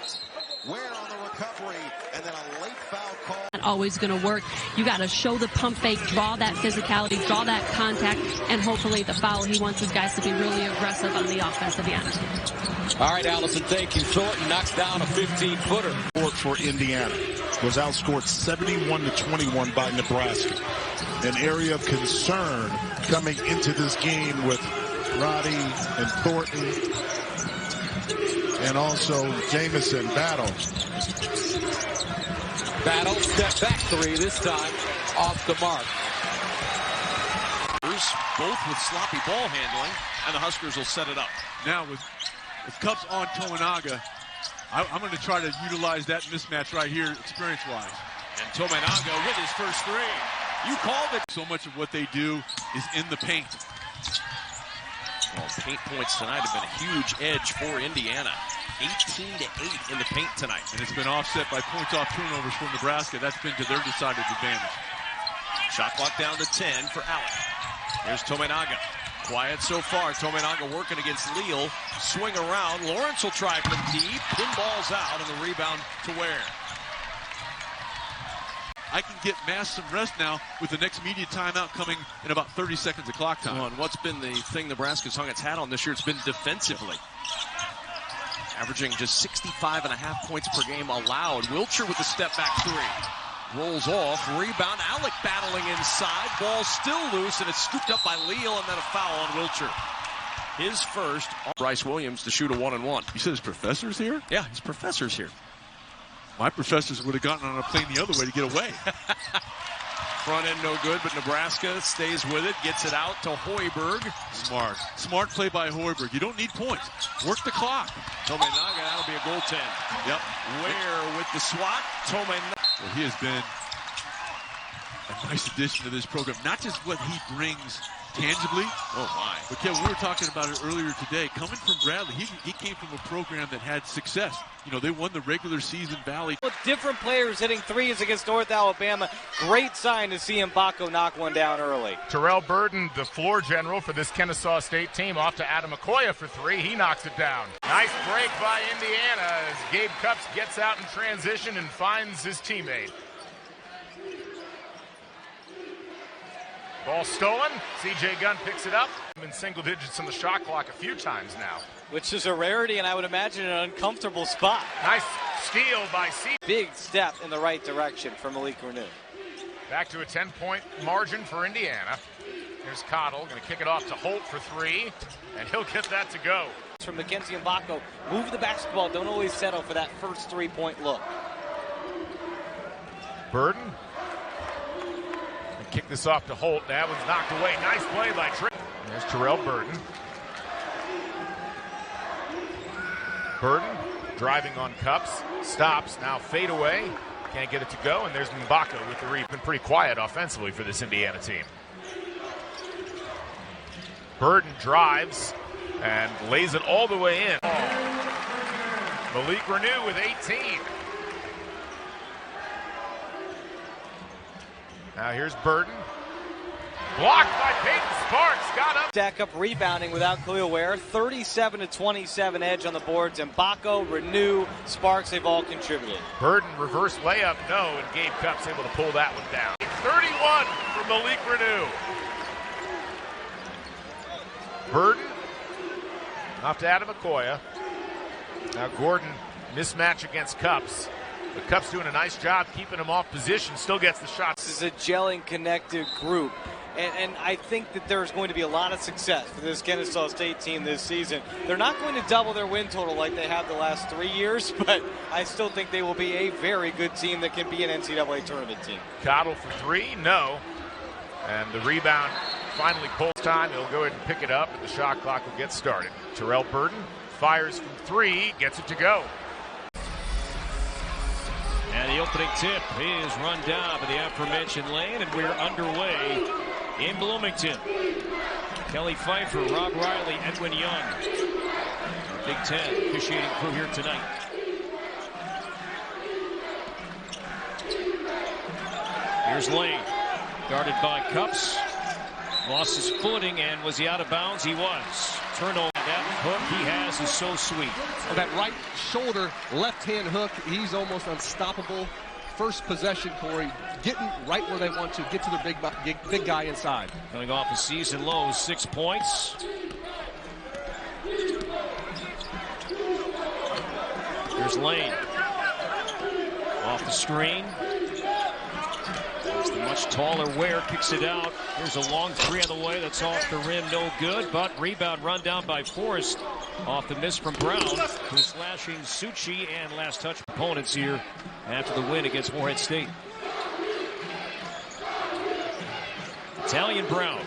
Ware on the recovery, and then a late foul call. Not always going to work. You got to show the pump fake, draw that physicality, draw that contact, and hopefully the foul. He wants his guys to be really aggressive on the offensive end. All right, Allison, thank you. Thornton knocks down a 15-footer. For Indiana was outscored 71-21 by Nebraska. An area of concern coming into this game with Roddy and Thornton and also Jamison. Battle, step back 3 this time, off the mark. Both with sloppy ball handling, and the Huskers will set it up. Now with Cups on Tominaga, I'm going to try to utilize that mismatch right here, experience-wise. And Tominaga with his first 3. You called it. So much of what they do is in the paint. Well, paint points tonight have been a huge edge for Indiana. 18-8 in the paint tonight. And it's been offset by points off turnovers for Nebraska. That's been to their decided advantage. Shot clock down to 10 for Allen. Here's Tominaga. Quiet so far. Tominaga working against Leal. Swing around. Lawrence will try from deep. Pinballs out, and the rebound to Ware. I can get some rest now with the next media timeout coming in about 30 seconds of clock time. Well, and what's been the thing Nebraska's hung its hat on this year? It's been defensively. Averaging just 65.5 points per game allowed. Wilcher with the step-back 3. Rolls off. Rebound. Alec battling inside. Ball still loose, and it's scooped up by Leal, and then a foul on Wilcher. His first. Bryce Williams to shoot a 1-and-1. You said his professor's here? Yeah, his professor's here. My professors would have gotten on a plane the other way to get away. Front end no good, but Nebraska stays with it, gets it out to Hoiberg. Smart play by Hoiberg. You don't need points. Work the clock. Tominaga, that'll be a goaltend. Yep. Ware with the swat. Tominaga. Well, he has been a nice addition to this program. Not just what he brings tangibly. Oh, my. But, Kevin, we were talking about it earlier today. Coming from Bradley, he came from a program that had success. You know, they won the regular season Valley. With different players hitting threes against North Alabama, great sign to see Mbako knock one down early. Terrell Burden, the floor general for this Kennesaw State team, off to Adam Okoye for three. He knocks it down. Nice break by Indiana as Gabe Cupps gets out in transition and finds his teammate. Ball stolen. C.J. Gunn picks it up. In single digits on the shot clock a few times now. Which is a rarity, and I would imagine an uncomfortable spot. Nice steal by C. Big step in the right direction for Malik Renew. Back to a 10-point margin for Indiana. Here's Cottle, going to kick it off to Holt for three, and he'll get that to go. From Mackenzie Mbako, move the basketball. Don't always settle for that first three-point look. Burden. Kick this off to Holt. That one's knocked away. Nice play by Trick. There's Terrell Burden. Burden driving on Cupps. Stops. Now fade away. Can't get it to go. And there's Mbako with the rebound. Been pretty quiet offensively for this Indiana team. Burden drives and lays it all the way in. Malik Renew with 18. Now here's Burden. Blocked by Peyton Sparks. Got up. Stack up rebounding without Khalil Ware. 37-27 edge on the boards. Mbako, Renew, Sparks, they've all contributed. Burden reverse layup. No, and Gabe Cupps able to pull that one down. 31 for Malik Renew. Burden off to Adam Okoye. Now Gordon mismatch against Cupps. But Cupps doing a nice job keeping him off position. Still gets the shot. This is a gelling, connected group. And I think that there's going to be a lot of success for this Kennesaw State team this season. They're not going to double their win total like they have the last 3 years, but I still think they will be a very good team that can be an NCAA tournament team. Cottle for three, no. And the rebound finally pulls time. He'll go ahead and pick it up, and the shot clock will get started. Terrell Burden fires from three, gets it to go. And the opening tip is run down by the aforementioned lane, and we're underway in Bloomington. Kelly Pfeiffer, Rob Riley, Edwin Young. Our Big Ten officiating crew here tonight. Here's Lane, guarded by Cupps. Lost his footing, and was he out of bounds? He was. Turnover. That hook he has is so sweet. Oh, that right shoulder, left-hand hook, he's almost unstoppable. First possession, Corey, getting right where they want to, get to the big guy inside. Coming off a season low, 6 points. Here's Lane. Off the screen. The much taller Ware kicks it out. Here's a long three on the way. That's off the rim, no good. But rebound run down by Forrest off the miss from Brown, who's slashing Suchi and last touch opponents here after the win against Morehead State. Italian Brown.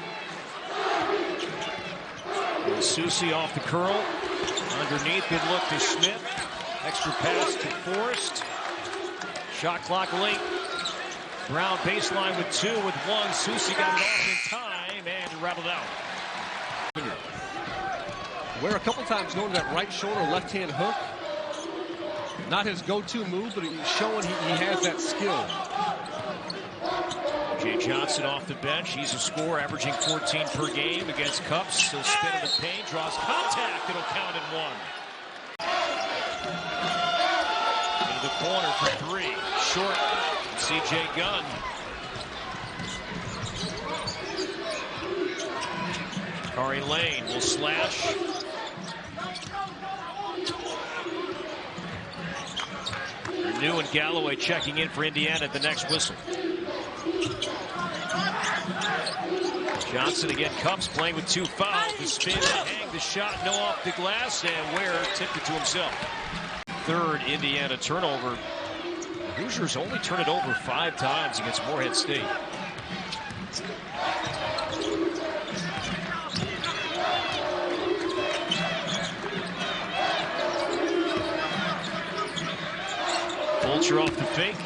And Susi off the curl. Underneath, good look to Smith. Extra pass to Forrest. Shot clock late. Brown baseline with two, with one. Susi got it off in time and rattled out. Where a couple times going to that right shoulder, left-hand hook. Not his go-to move, but he's showing he has that skill. Jay Johnson off the bench. He's a scorer, averaging 14 per game against Cupps. He'll spin in the paint, draws contact. It'll count in one. Into the corner for three. Short. C.J. Gunn. Kari Lane will slash. Renew and Galloway checking in for Indiana at the next whistle. Johnson again, Cupps playing with two fouls. The spin, the hang, the shot, no off the glass, and Ware tipped it to himself. Third Indiana turnover. Hoosiers only turn it over 5 times against Morehead State. Fulcher off the fake.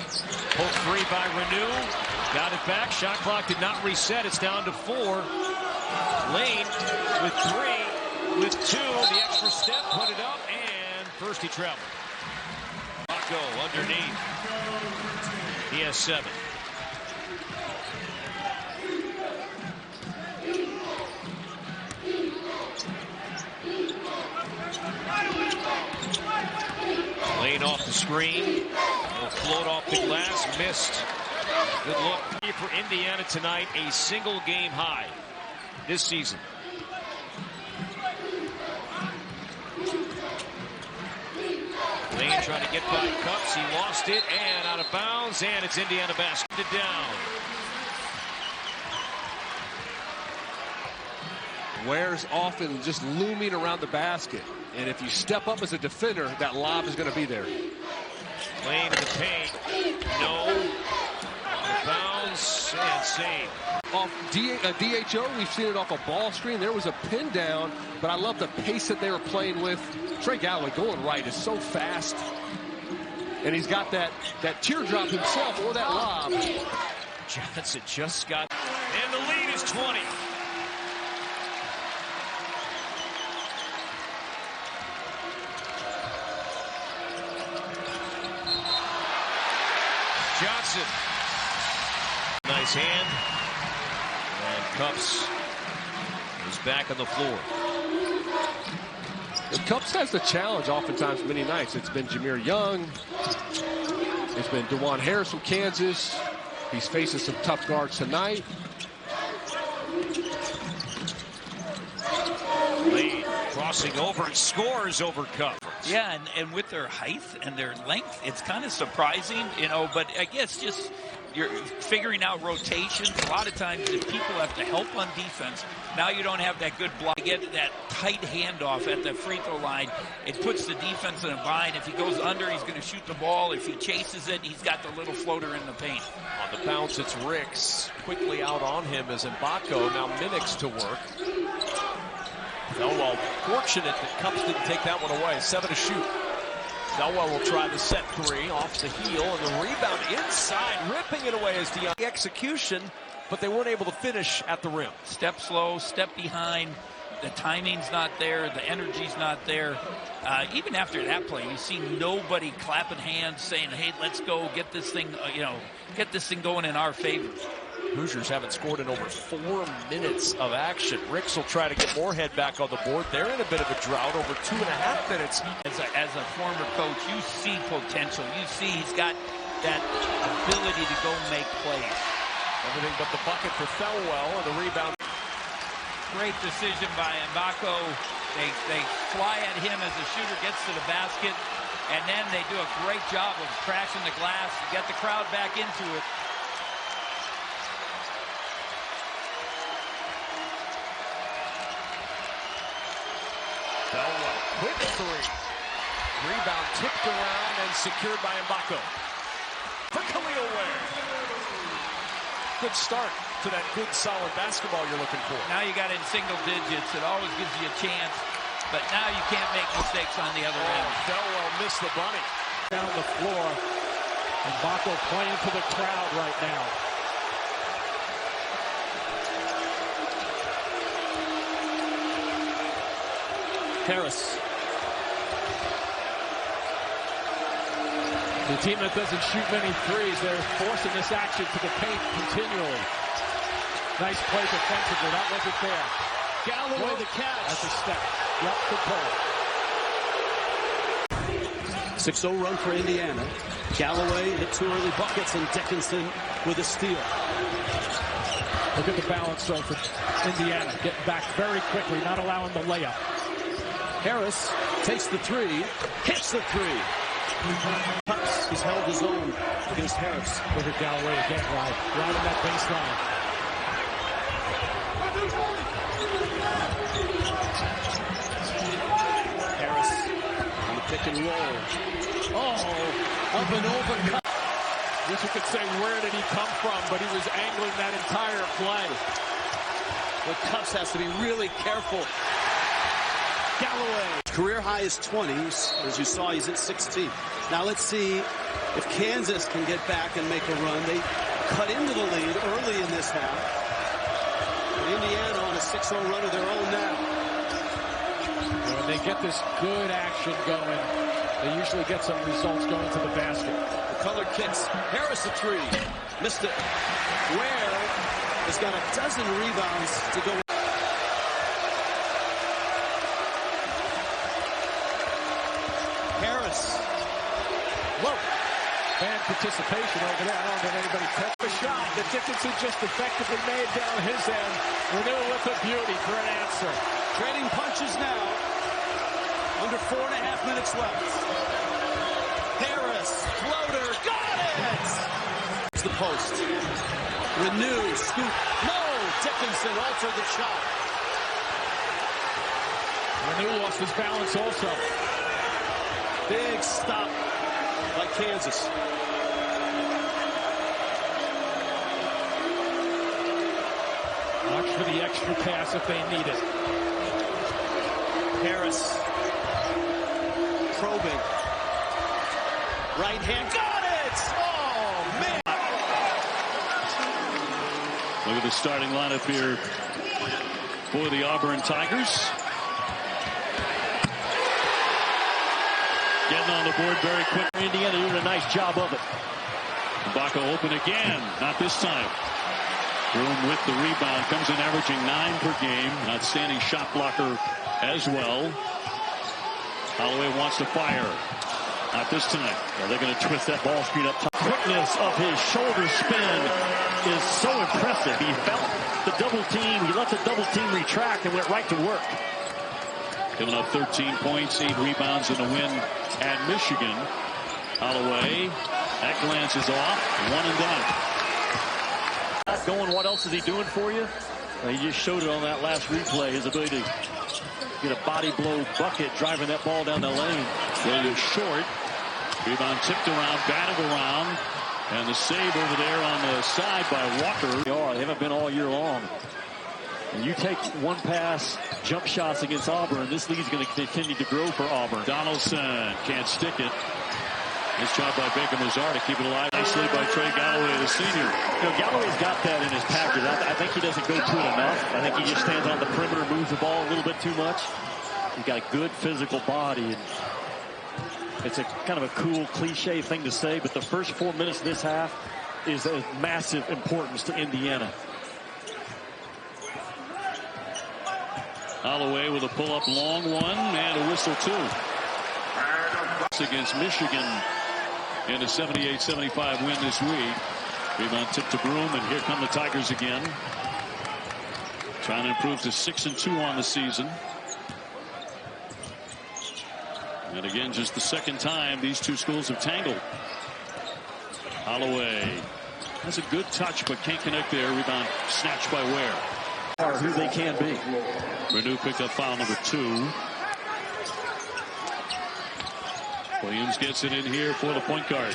Pulled free by Renew. Got it back. Shot clock did not reset. It's down to 4. Lane with 3, with 2. The extra step, put it up, and first he traveled. Marco underneath. He has 7. Lane off the screen. Will float off the glass. Missed. Good look for Indiana tonight. A single game high this season. Lane trying to get by Cups. He lost it and out of bounds. And it's Indiana basket down. Ware's often just looming around the basket. And if you step up as a defender, that lob is going to be there. Lane in the paint. No. Out of bounds and save. Off DHO, we've seen it off a ball screen. There was a pin down, but I love the pace that they were playing with. Trey Galloway going right is so fast. And he's got that teardrop himself or that lob. Johnson just got. And the lead is 20. Johnson. Nice hand. And Cups is back on the floor. The Cups has the challenge oftentimes many nights. It's been Jameer Young. It's been DeJuan Harris from Kansas. He's facing some tough guards tonight. Lane crossing over and scores over Cup. Yeah, and with their height and their length, it's kind of surprising, you know, but I guess just you're figuring out rotations. A lot of times if people have to help on defense, now you don't have that good block. You get that tight handoff at the free throw line. It puts the defense in a bind. If he goes under, he's going to shoot the ball. If he chases it, he's got the little floater in the paint. On the bounce, it's Ricks. Quickly out on him as Mbako. Now Minix to work. Elwell fortunate that Cups didn't take that one away. 7 to shoot. Elwell will try the set 3 off the heel, and the rebound inside, ripping it away as the execution, but they weren't able to finish at the rim. Step slow, step behind. The timing's not there. The energy's not there. Even after that play, you see nobody clapping hands saying, hey, let's go get this thing, get this thing going in our favor. Hoosiers haven't scored in over 4 minutes of action. Ricks will try to get Moorhead back on the board. They're in a bit of a drought, over 2.5 minutes. As a former coach, you see potential. You see he's got that ability to go make plays. Everything but the bucket for Thelwell, and the rebound. Great decision by Mbako. They fly at him as the shooter gets to the basket, and then they do a great job of crashing the glass, get the crowd back into it. Thelwell, quick 3. Rebound tipped around and secured by Mbako. For Khalil Ware. Good start to that good, solid basketball you're looking for. Now you got it in single digits. It always gives you a chance, but now you can't make mistakes on the other end. Thelwell missed the bunny. Down the floor. Mbako playing to the crowd right now. Harris. The team that doesn't shoot many threes, they're forcing this action to the paint continually. Nice play defensively. That wasn't there. Galloway the catch. That's a step. Yep, good call. 6-0 run for Indiana. Galloway hit 2 early buckets, and Dickinson with a steal. Look at the balance though for Indiana. Getting back very quickly, not allowing the layup. Harris takes the 3, hits the 3. Cups, he's held his own against Harris. Look at Galloway again, right in that baseline. Harris on the pick and roll. Oh, up and over. I guess you could say, where did he come from? But he was angling that entire play. But Cups has to be really careful. Galloway. Career high is 20. As you saw, he's at 16. Now let's see if Kansas can get back and make a run. They cut into the lead early in this half. And Indiana on a 6-0 run of their own now. When they get this good action going, they usually get some results going to the basket. The color kicks. Harris a three. Missed it. Ware has got a dozen rebounds to go. Harris. Whoa. Fan participation over there. I don't think anybody took a shot that Dickinson just effectively made down his end. Renew with a beauty for an answer. Trading punches now. Under 4.5 minutes left. Harris, floater, got it! It's the post. Renew, scoop. No! Dickinson altered the shot. Renew lost his balance also. Big stop by Kansas. Watch for the extra pass if they need it. Harris. Probing. Right hand. Got it! Oh, man! Look at the starting lineup here for the Auburn Tigers. Getting on the board very quick. Indiana doing a nice job of it. Mbako open again. Not this time. Broom with the rebound. Comes in averaging 9 per game. Outstanding shot blocker as well. Holloway wants to fire. Not this time. They're going to twist that ball screen up top. Quickness of his shoulder spin is so impressive. He felt the double team. He let the double team retract and went right to work. Giving up 13 points, 8 rebounds in the win at Michigan. Holloway, that glance is off. One and done. Not going, what else is he doing for you? He just showed it on that last replay, his ability to get a body blow bucket, driving that ball down the lane. Williams short. Rebound tipped around, batted around. And the save over there on the side by Walker. They haven't been all year long. And you take one pass, jump shots against Auburn, this league's going to continue to grow for Auburn. Donaldson can't stick it. Nice job by Baker Mazar to keep it alive. Nicely by Trey Galloway, the senior. You know, Galloway's got that in his package. I think he doesn't go to it enough. I think he just stands on the perimeter, moves the ball a little bit too much. He's got a good physical body. And it's a kind of a cool cliche thing to say, but the first 4 minutes of this half is of massive importance to Indiana. Holloway with a pull-up long one and a whistle too. Against Michigan in a 78-75 win this week. Rebound tip to Broom, and here come the Tigers again. Trying to improve to 6-2 on the season. And again, just the second time these two schools have tangled. Holloway has a good touch, but can't connect there. Rebound snatched by Ware. Are who they can be. Renew picked up foul number 2. Williams gets it in here for the point guard.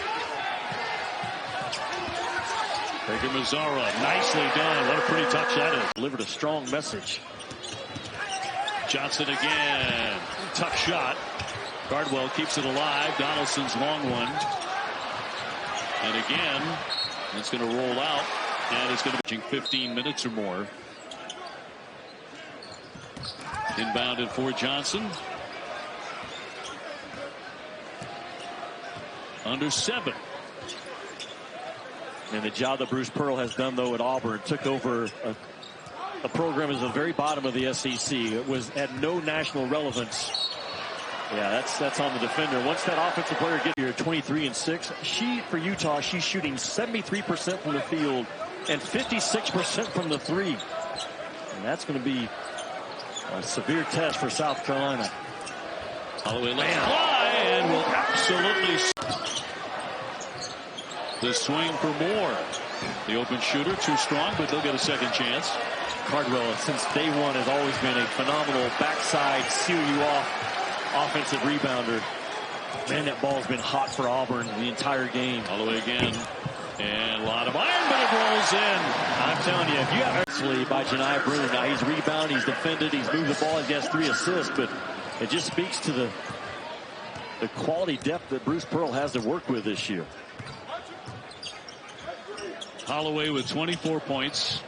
Baker Mazzara, nicely done. What a pretty touch that is. Delivered a strong message. Johnson again. Tough shot. Cardwell keeps it alive. Donaldson's long one. And again, it's going to roll out. And it's going to be 15 minutes or more. Inbounded for Johnson. Under 7. And the job that Bruce Pearl has done, though, at Auburn, took over a program at the very bottom of the SEC. It was at no national relevance. Yeah, that's on the defender. Once that offensive player gets here, 23-6, for Utah, she's shooting 73% from the field and 56% from the 3. And that's going to be a severe test for South Carolina. Holloway lets fly and will absolutely. The swing for Moore. The open shooter, too strong, but they'll get a second chance. Cardwell, since day one, has always been a phenomenal backside, seal you off offensive rebounder. Man, that ball's been hot for Auburn the entire game. Holloway again. And a lot of iron, but it rolls in. I'm telling you, if you have actually by Janai Bruner, now he's rebounded, he's defended, he's moved the ball, he has 3 assists, but it just speaks to the quality depth that Bruce Pearl has to work with this year. Holloway with 24 points.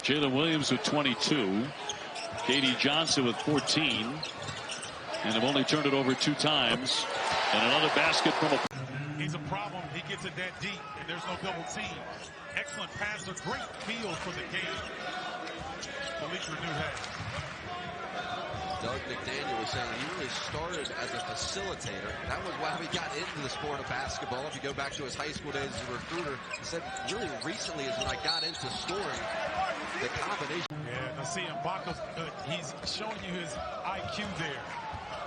Jalen Williams with 22. Katie Johnson with 14. And have only turned it over 2 times. And another basket from a... He's a problem. He gets it that deep, and there's no double team. Excellent passer. Great feel for the game. Malik Renew has. Doug McDaniel was saying he really started as a facilitator. That was why he got into the sport of basketball. If you go back to his high school days as a recruiter, he said really recently is when I got into scoring. The combination. Yeah, now see Mbako's he's showing you his IQ there.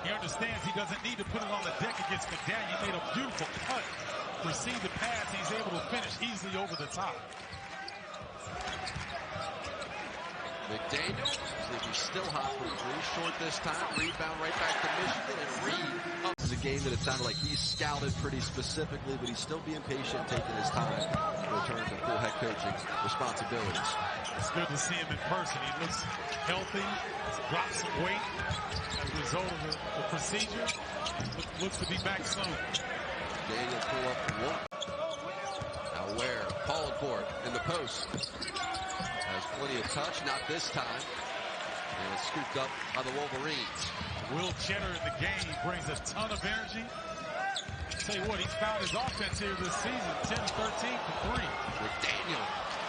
He understands he doesn't need to put it on the deck against McDaniel. He made a beautiful cut. Received the pass. He's able to finish easily over the top. McDaniel, see if he's still hot for 3. Short this time. Rebound right back to Michigan. And Reed. This is a game that it sounded like he scouted pretty specifically, but he's still being patient, taking his time to return to full head coaching responsibilities. It's good to see him in person. He looks healthy. He's dropped some weight as a result of the procedure. Looks to be back soon. Daniel pull up for 1. Now Ware calling for it in the post. Has plenty of touch, not this time. And it's scooped up by the Wolverines. Will Cheddar in the game brings a ton of energy. Tell you what, he's found his offense here this season. 10-13 for 3. McDaniel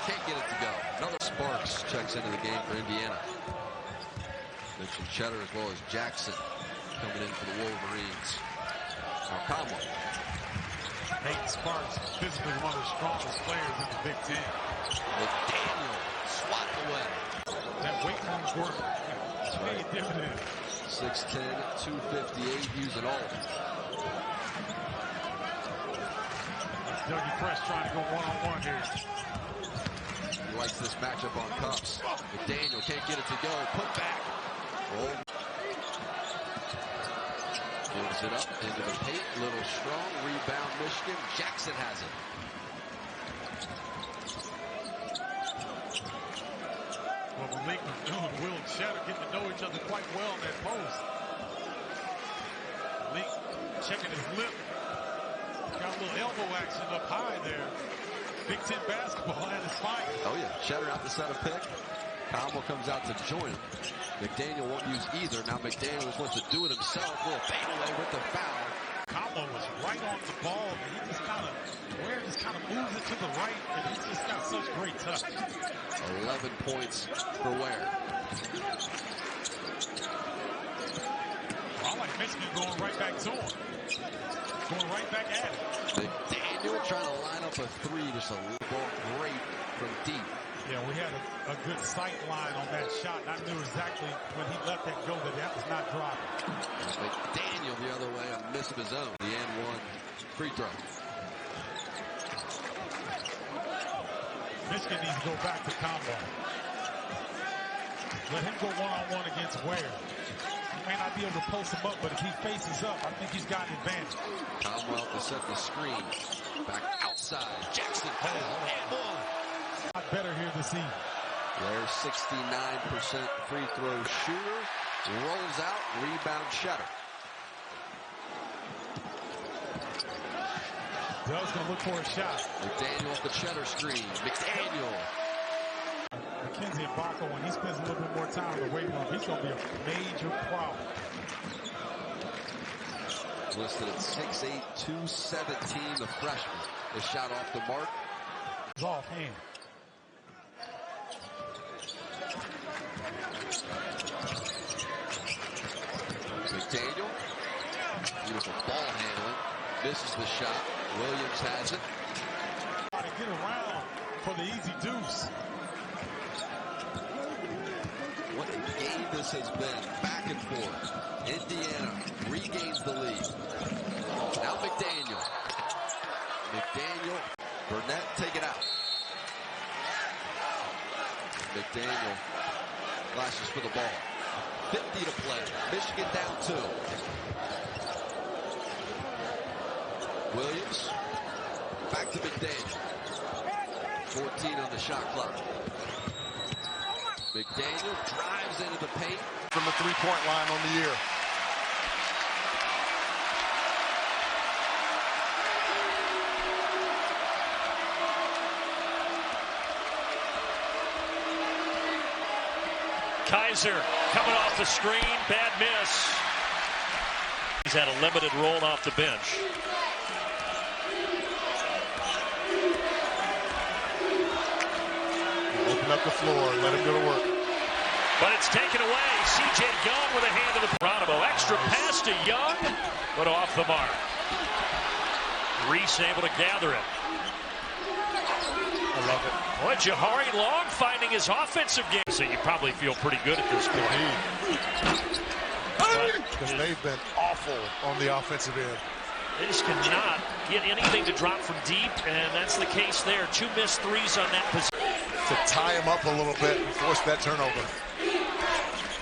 can't get it to go. Another Sparks checks into the game for Indiana. Mentioned Cheddar as well as Jackson coming in for the Wolverines. Now Conway. Peyton Sparks, physically one of the strongest players in the Big Ten. McDaniel swatted away. That weight room work paid dividends. 6'10", 258, using all. That's Dougie Fresh trying to go one-on-one here. He likes this matchup on Cups. McDaniel can't get it to go. Put back. Oh. Moves it up into the paint. Little strong. Rebound Michigan. Jackson has it. Well, Malik Renew and Will Cheddar getting to know each other quite well in that post. Malik checking his lip. Got a little elbow action up high there. Big Ten basketball at its finest. Oh, yeah. Cheddar out to set a pick. Conwell comes out to join him. McDaniel won't use either. Now McDaniel just wants to do it himself. Little fadeaway with the foul. Conwell was right on the ball, but he just kind of, Ware just kind of moves it to the right, and he's just got such great touch. 11 points for Ware. Well, I like Michigan going right back to him. Going right back at it. McDaniel trying to line up a 3, just a little ball great from deep. Yeah, we had a good sight line on that shot, and I knew exactly when he let that go that was not dropping. McDaniel the other way, a miss of his own. The N1 free throw. Michigan needs to go back to combo. Let him go one-on-one against Ware. He may not be able to post him up, but if he faces up, I think he's got an advantage. Conwell to set the screen. Back outside. Jackson. And one. Not better here this evening. Ware 69% free throw shooter. Rolls out. Rebound Cheddar. Doug's going to look for a shot. McDaniel off the Cheddar screen. McDaniel. Mackenzie Mbako, when he spends a little bit more time in the weight room, he's going to be a major problem. Listed at 6'8", 217, the freshman. The shot off the mark. It's off hand. McDaniel. Beautiful ball handling. Misses the shot. Williams has it. Try to get around for the easy deuce. What a game this has been. Back and forth. Indiana regains the lead. Now McDaniel. McDaniel. Burnett, take it out. McDaniel flashes for the ball. 50 to play. Michigan down 2. Williams. Back to McDaniel. 14 on the shot clock. McDaniel drives into the paint. From the three-point line on the year. Kaiser coming off the screen, bad miss. He's had a limited role off the bench. Open up the floor, let him go to work. But it's taken away. C.J. Young with a hand to the Geronimo. Extra pass to Young, but off the mark. Reese able to gather it. I love it. Boy, Jahari Long finding his offensive game. So you probably feel pretty good at this point. Because they've been awful on the offensive end. They just cannot get anything to drop from deep, and that's the case there. 2 missed threes on that position. To tie him up a little bit and force that turnover.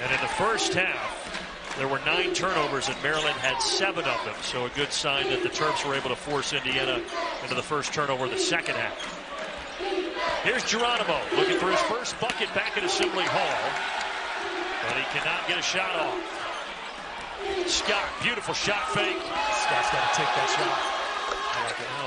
And in the first half, there were 9 turnovers, and Maryland had 7 of them. So a good sign that the Terps were able to force Indiana into the first turnover of the second half. Here's Geronimo looking for his first bucket back at Assembly Hall. But he cannot get a shot off. Scott, beautiful shot fake. Scott's got to take that shot.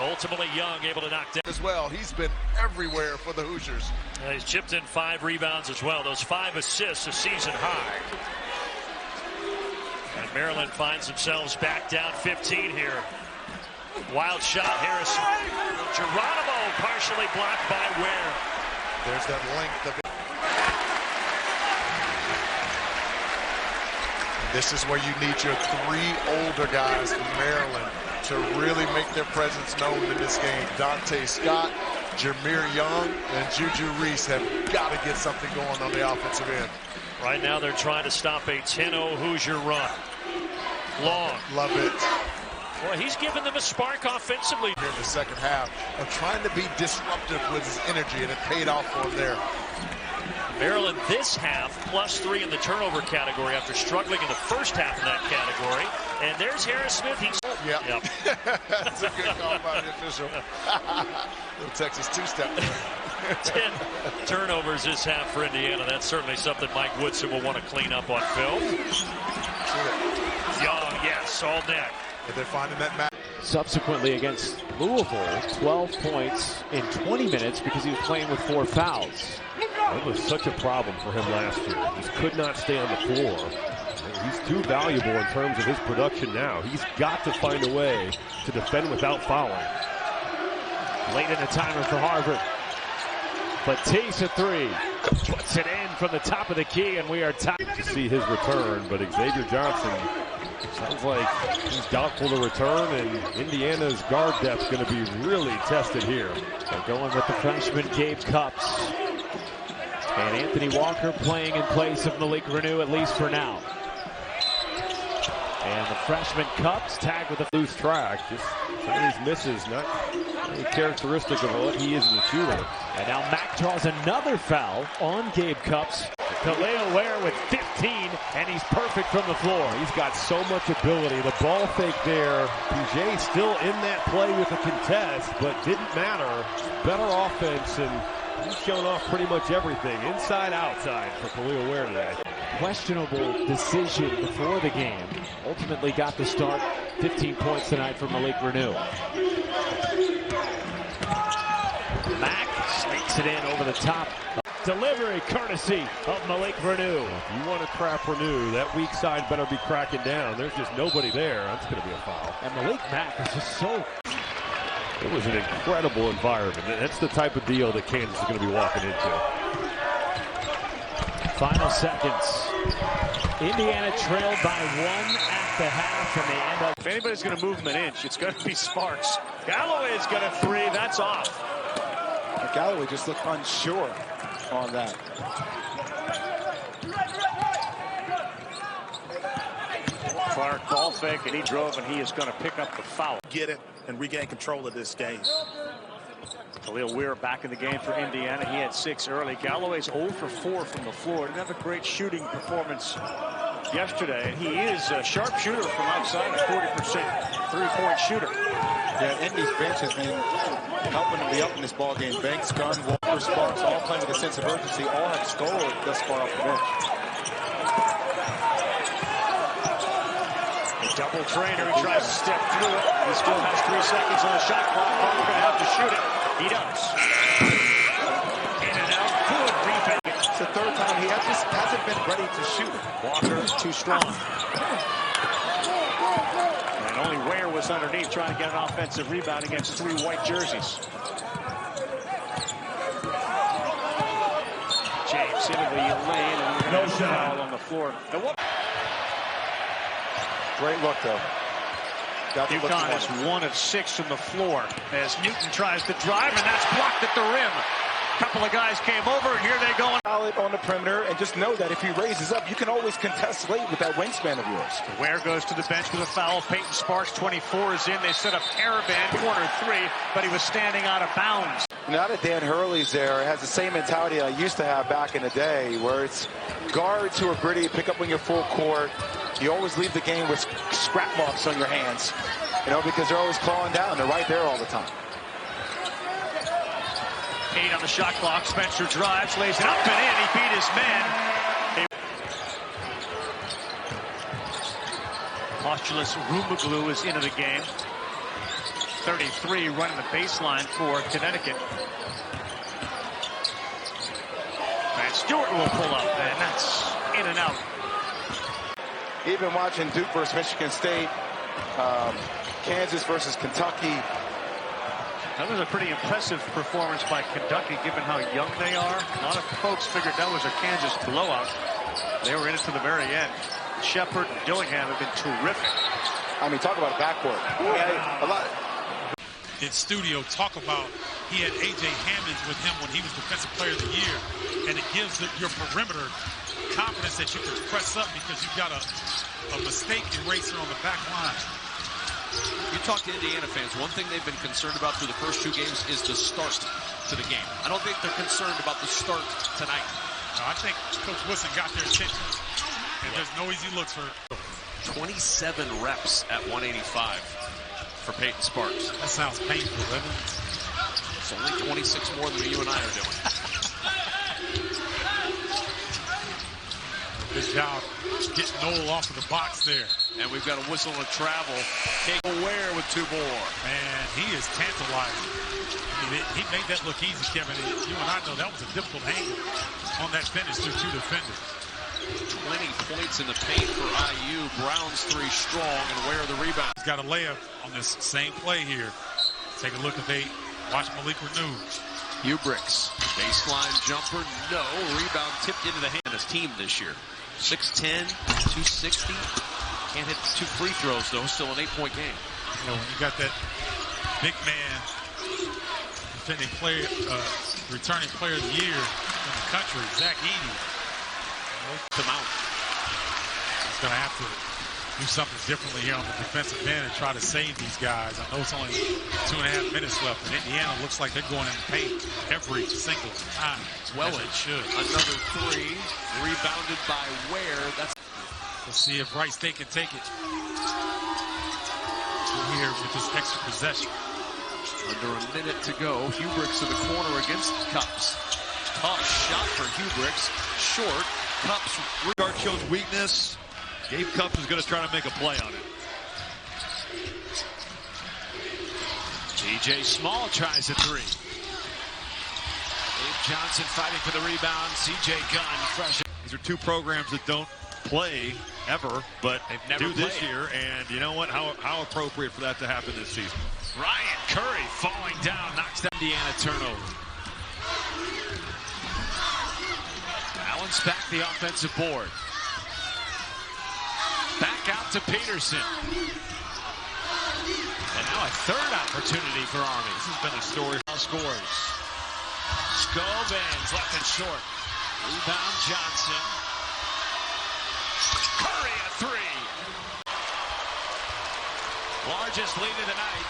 Ultimately, Young able to knock down as well. He's been everywhere for the Hoosiers. He's chipped in 5 rebounds as well. Those 5 assists, a season high. And Maryland finds themselves back down 15 here. Wild shot, Harris. Geronimo partially blocked by Ware. There's that length of it. This is where you need your 3 older guys from Maryland to really make their presence known in this game. Dante Scott, Jameer Young, and Juju Reese have got to get something going on the offensive end. Right now they're trying to stop a 10-0 Hoosier run. Long. Love it. Well, he's given them a spark offensively. Here in the second half of trying to be disruptive with his energy, and it paid off for him there. Maryland this half +3 in the turnover category after struggling in the first half in that category. And there's Harris Smith. He's Yep. That's a good call by the official. Little Texas two-step. 10 turnovers this half for Indiana. That's certainly something Mike Woodson will want to clean up on film. Young, yes, all net. But they're finding that match. Subsequently against Louisville, 12 points in 20 minutes because he was playing with 4 fouls. That was such a problem for him last year. He just could not stay on the floor. He's too valuable in terms of his production now. He's got to find a way to defend without fouling. Late in the timer for Harvard. Batiste a 3. Puts it in from the top of the key, and we are tied. To see his return, but Xavier Johnson sounds like he's doubtful to return, and Indiana's guard depth going to be really tested here. They're going with the freshman Gabe Cups. And Anthony Walker playing in place of Malik Renew, at least for now. And the freshman Cups tagged with a loose track. Just some of these misses, not really characteristic of what he is as a shooter. And now Mack draws another foul on Gabe Cups. Khalil Ware with 15, and he's perfect from the floor. He's got so much ability. The ball fake there. PJ still in that play with a contest, but didn't matter. Better offense, and he's shown off pretty much everything, inside, outside, for Khalil Ware today. Questionable decision before the game. Ultimately got the start. 15 points tonight for Malik Renew. Mack sneaks it in over the top. Delivery courtesy of Malik Renew. If you want to crap Renew, that weak side better be cracking down. There's just nobody there. That's going to be a foul. And Malik Mack is just so... It was an incredible environment. That's the type of deal that Kansas is going to be walking into. Final seconds. Indiana trailed by 1 at the half, and they end up... If anybody's going to move them an inch, it's going to be Sparks. Galloway's got a 3. That's off. Galloway just looked unsure on that. Clark ball fake, and he drove, and he is going to pick up the foul. Get it and regain control of this game. Khalil Ware back in the game for Indiana. He had 6 early. Galloway's 0 for 4 from the floor. Didn't have a great shooting performance yesterday. He is a sharp shooter from outside, a 40% three-point shooter. Yeah, Indy's bench has been helping them be up in this ball game. Banks, Gunn, Walker, Sparks, all playing with a sense of urgency. All have scored thus far off the bench. Double trainer, he tries to step through it. He still has 3 seconds on the shot clock. Probably going to have to shoot it. He does. In and out. Good rebound. It's the 3rd time he has to just hasn't been ready to shoot. Walker too strong. And only Ware was underneath trying to get an offensive rebound against 3 white jerseys. James into the lane, and we're going to foul on the floor. Great look, though. UConn is 1 of 6 from the floor as Newton tries to drive, and that's blocked at the rim. A couple of guys came over, and here they go. Solid on the perimeter, and just know that if he raises up, you can always contest late with that wingspan of yours. Ware goes to the bench with a foul. Peyton Sparks, 24, is in. They set up hairband, corner 3, but he was standing out of bounds. Now that Dan Hurley's there, it has the same mentality I used to have back in the day, where it's guards who are gritty, pick up when you're full court. You always leave the game with scrap marks on your hands, because they're always clawing down. They're right there all the time. 8 on the shot clock. Spencer drives, lays it up and in. He beat his man. Postulus Rumaglu is into the game. 33 running the baseline for Connecticut. And Stewart will pull up, and that's in and out. Even watching Duke versus Michigan State, Kansas versus Kentucky. That was a pretty impressive performance by Kentucky, given how young they are. A lot of folks figured that was a Kansas blowout. They were in it to the very end. Shepard and Dillingham have been terrific. I mean, talk about a backcourt. A lot. In studio, talk about he had A.J. Hammonds with him when he was Defensive Player of the Year, and it gives your perimeter confidence that you can press up because you've got a mistake eraser on the back line. You talk to Indiana fans, one thing they've been concerned about through the first 2 games is the start to the game. I don't think they're concerned about the start tonight. No, I think Coach Wilson got their attention, and there's no easy looks for 27 reps at 185 for Peyton Sparks. That sounds painful, doesn't it? It's only 26 more than you and I are doing. Good job getting Noel off of the box there. And we've got a whistle and a travel. Take Ware with 2 more. Man, he is tantalizing. I mean, he made that look easy, Kevin. You and I know that was a difficult angle on that finish through 2 defenders. 20 points in the paint for IU. Brown's 3 strong, and Ware the rebound. He's got a layup on this same play here. Take a look at watch Malik Renew. Hubricks, baseline jumper, no. Rebound tipped into the hand of his team this year. 6'10", 260. Can't hit 2 free throws, though. Still an 8-point game. When you got that big man returning player of the year in the country, Zach Edey, come out. He's going to have to do something differently here on the defensive end and try to save these guys. I know it's only 2.5 minutes left, but Indiana looks like they're going in the paint every single time. Well, it should. Another 3, rebounded by Ware. Let's see if Wright State can take it here with this extra possession. Under a minute to go. Hubricks in the corner against Cups. Tough shot for Hubricks. Short. Cups. Guard shows weakness. Gabe Cups is going to try to make a play on it. DJ Small tries a 3. Dave Johnson fighting for the rebound. CJ Gunn fresh. These are 2 programs that don't play ever, but they've never do this year, and you know what? How appropriate for that to happen this season. Ryan Curry falling down, knocks down Indiana turnover. Allen's back the offensive board. Back out to Peterson. And now a 3rd opportunity for Army. This has been a story. Scores. Scovins left it short. Rebound Johnson. Curry a 3. Largest lead of the night.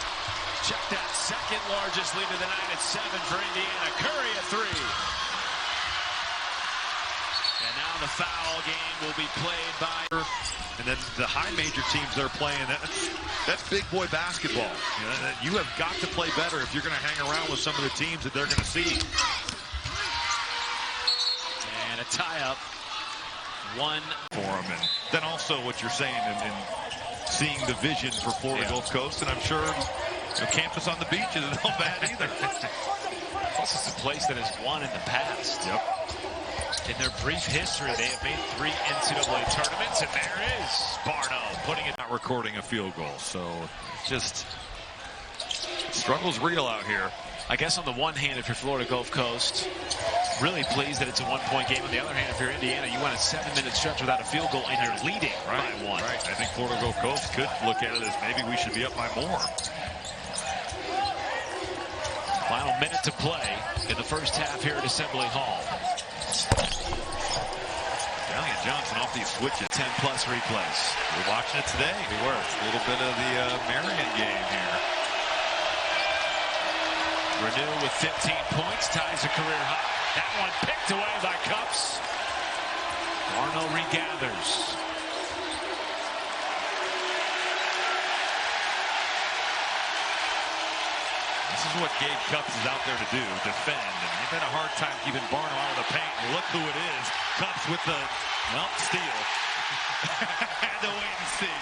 Check that, 2nd largest lead of the night at 7 for Indiana. Curry a 3. And now the foul game will be played by... And then the high major teams they're playing, that's big boy basketball. You have got to play better if you're going to hang around with some of the teams that they're going to see. And a tie-up. 1 for them. And then also what you're saying in seeing the vision for Florida Gulf Coast, and I'm sure campus on the beach isn't all bad either. Plus, it's a place that has won in the past. Yep. In their brief history, they have made 3 NCAA tournaments, and there is Barno putting it. Not recording a field goal, so just struggle's real out here. I guess on the one hand, if you're Florida Gulf Coast, really pleased that it's a 1-point game. On the other hand, if you're Indiana, you went a 7-minute stretch without a field goal, and you're leading by 1. Right. I think Florida Gulf Coast could look at it as maybe we should be up by more. Final minute to play in the first half here at Assembly Hall. Dalian Johnson off these switches. 10-plus replays. We're watching it today. We were. It's a little bit of the Marion game here. Renew with 15 points, ties a career high. That one picked away by Cups. Barno regathers. This is what Gabe Cups is out there to do, defend. And they've had a hard time keeping Barno out of the paint. And look who it is. Cups with the, steal. Had to wait and see.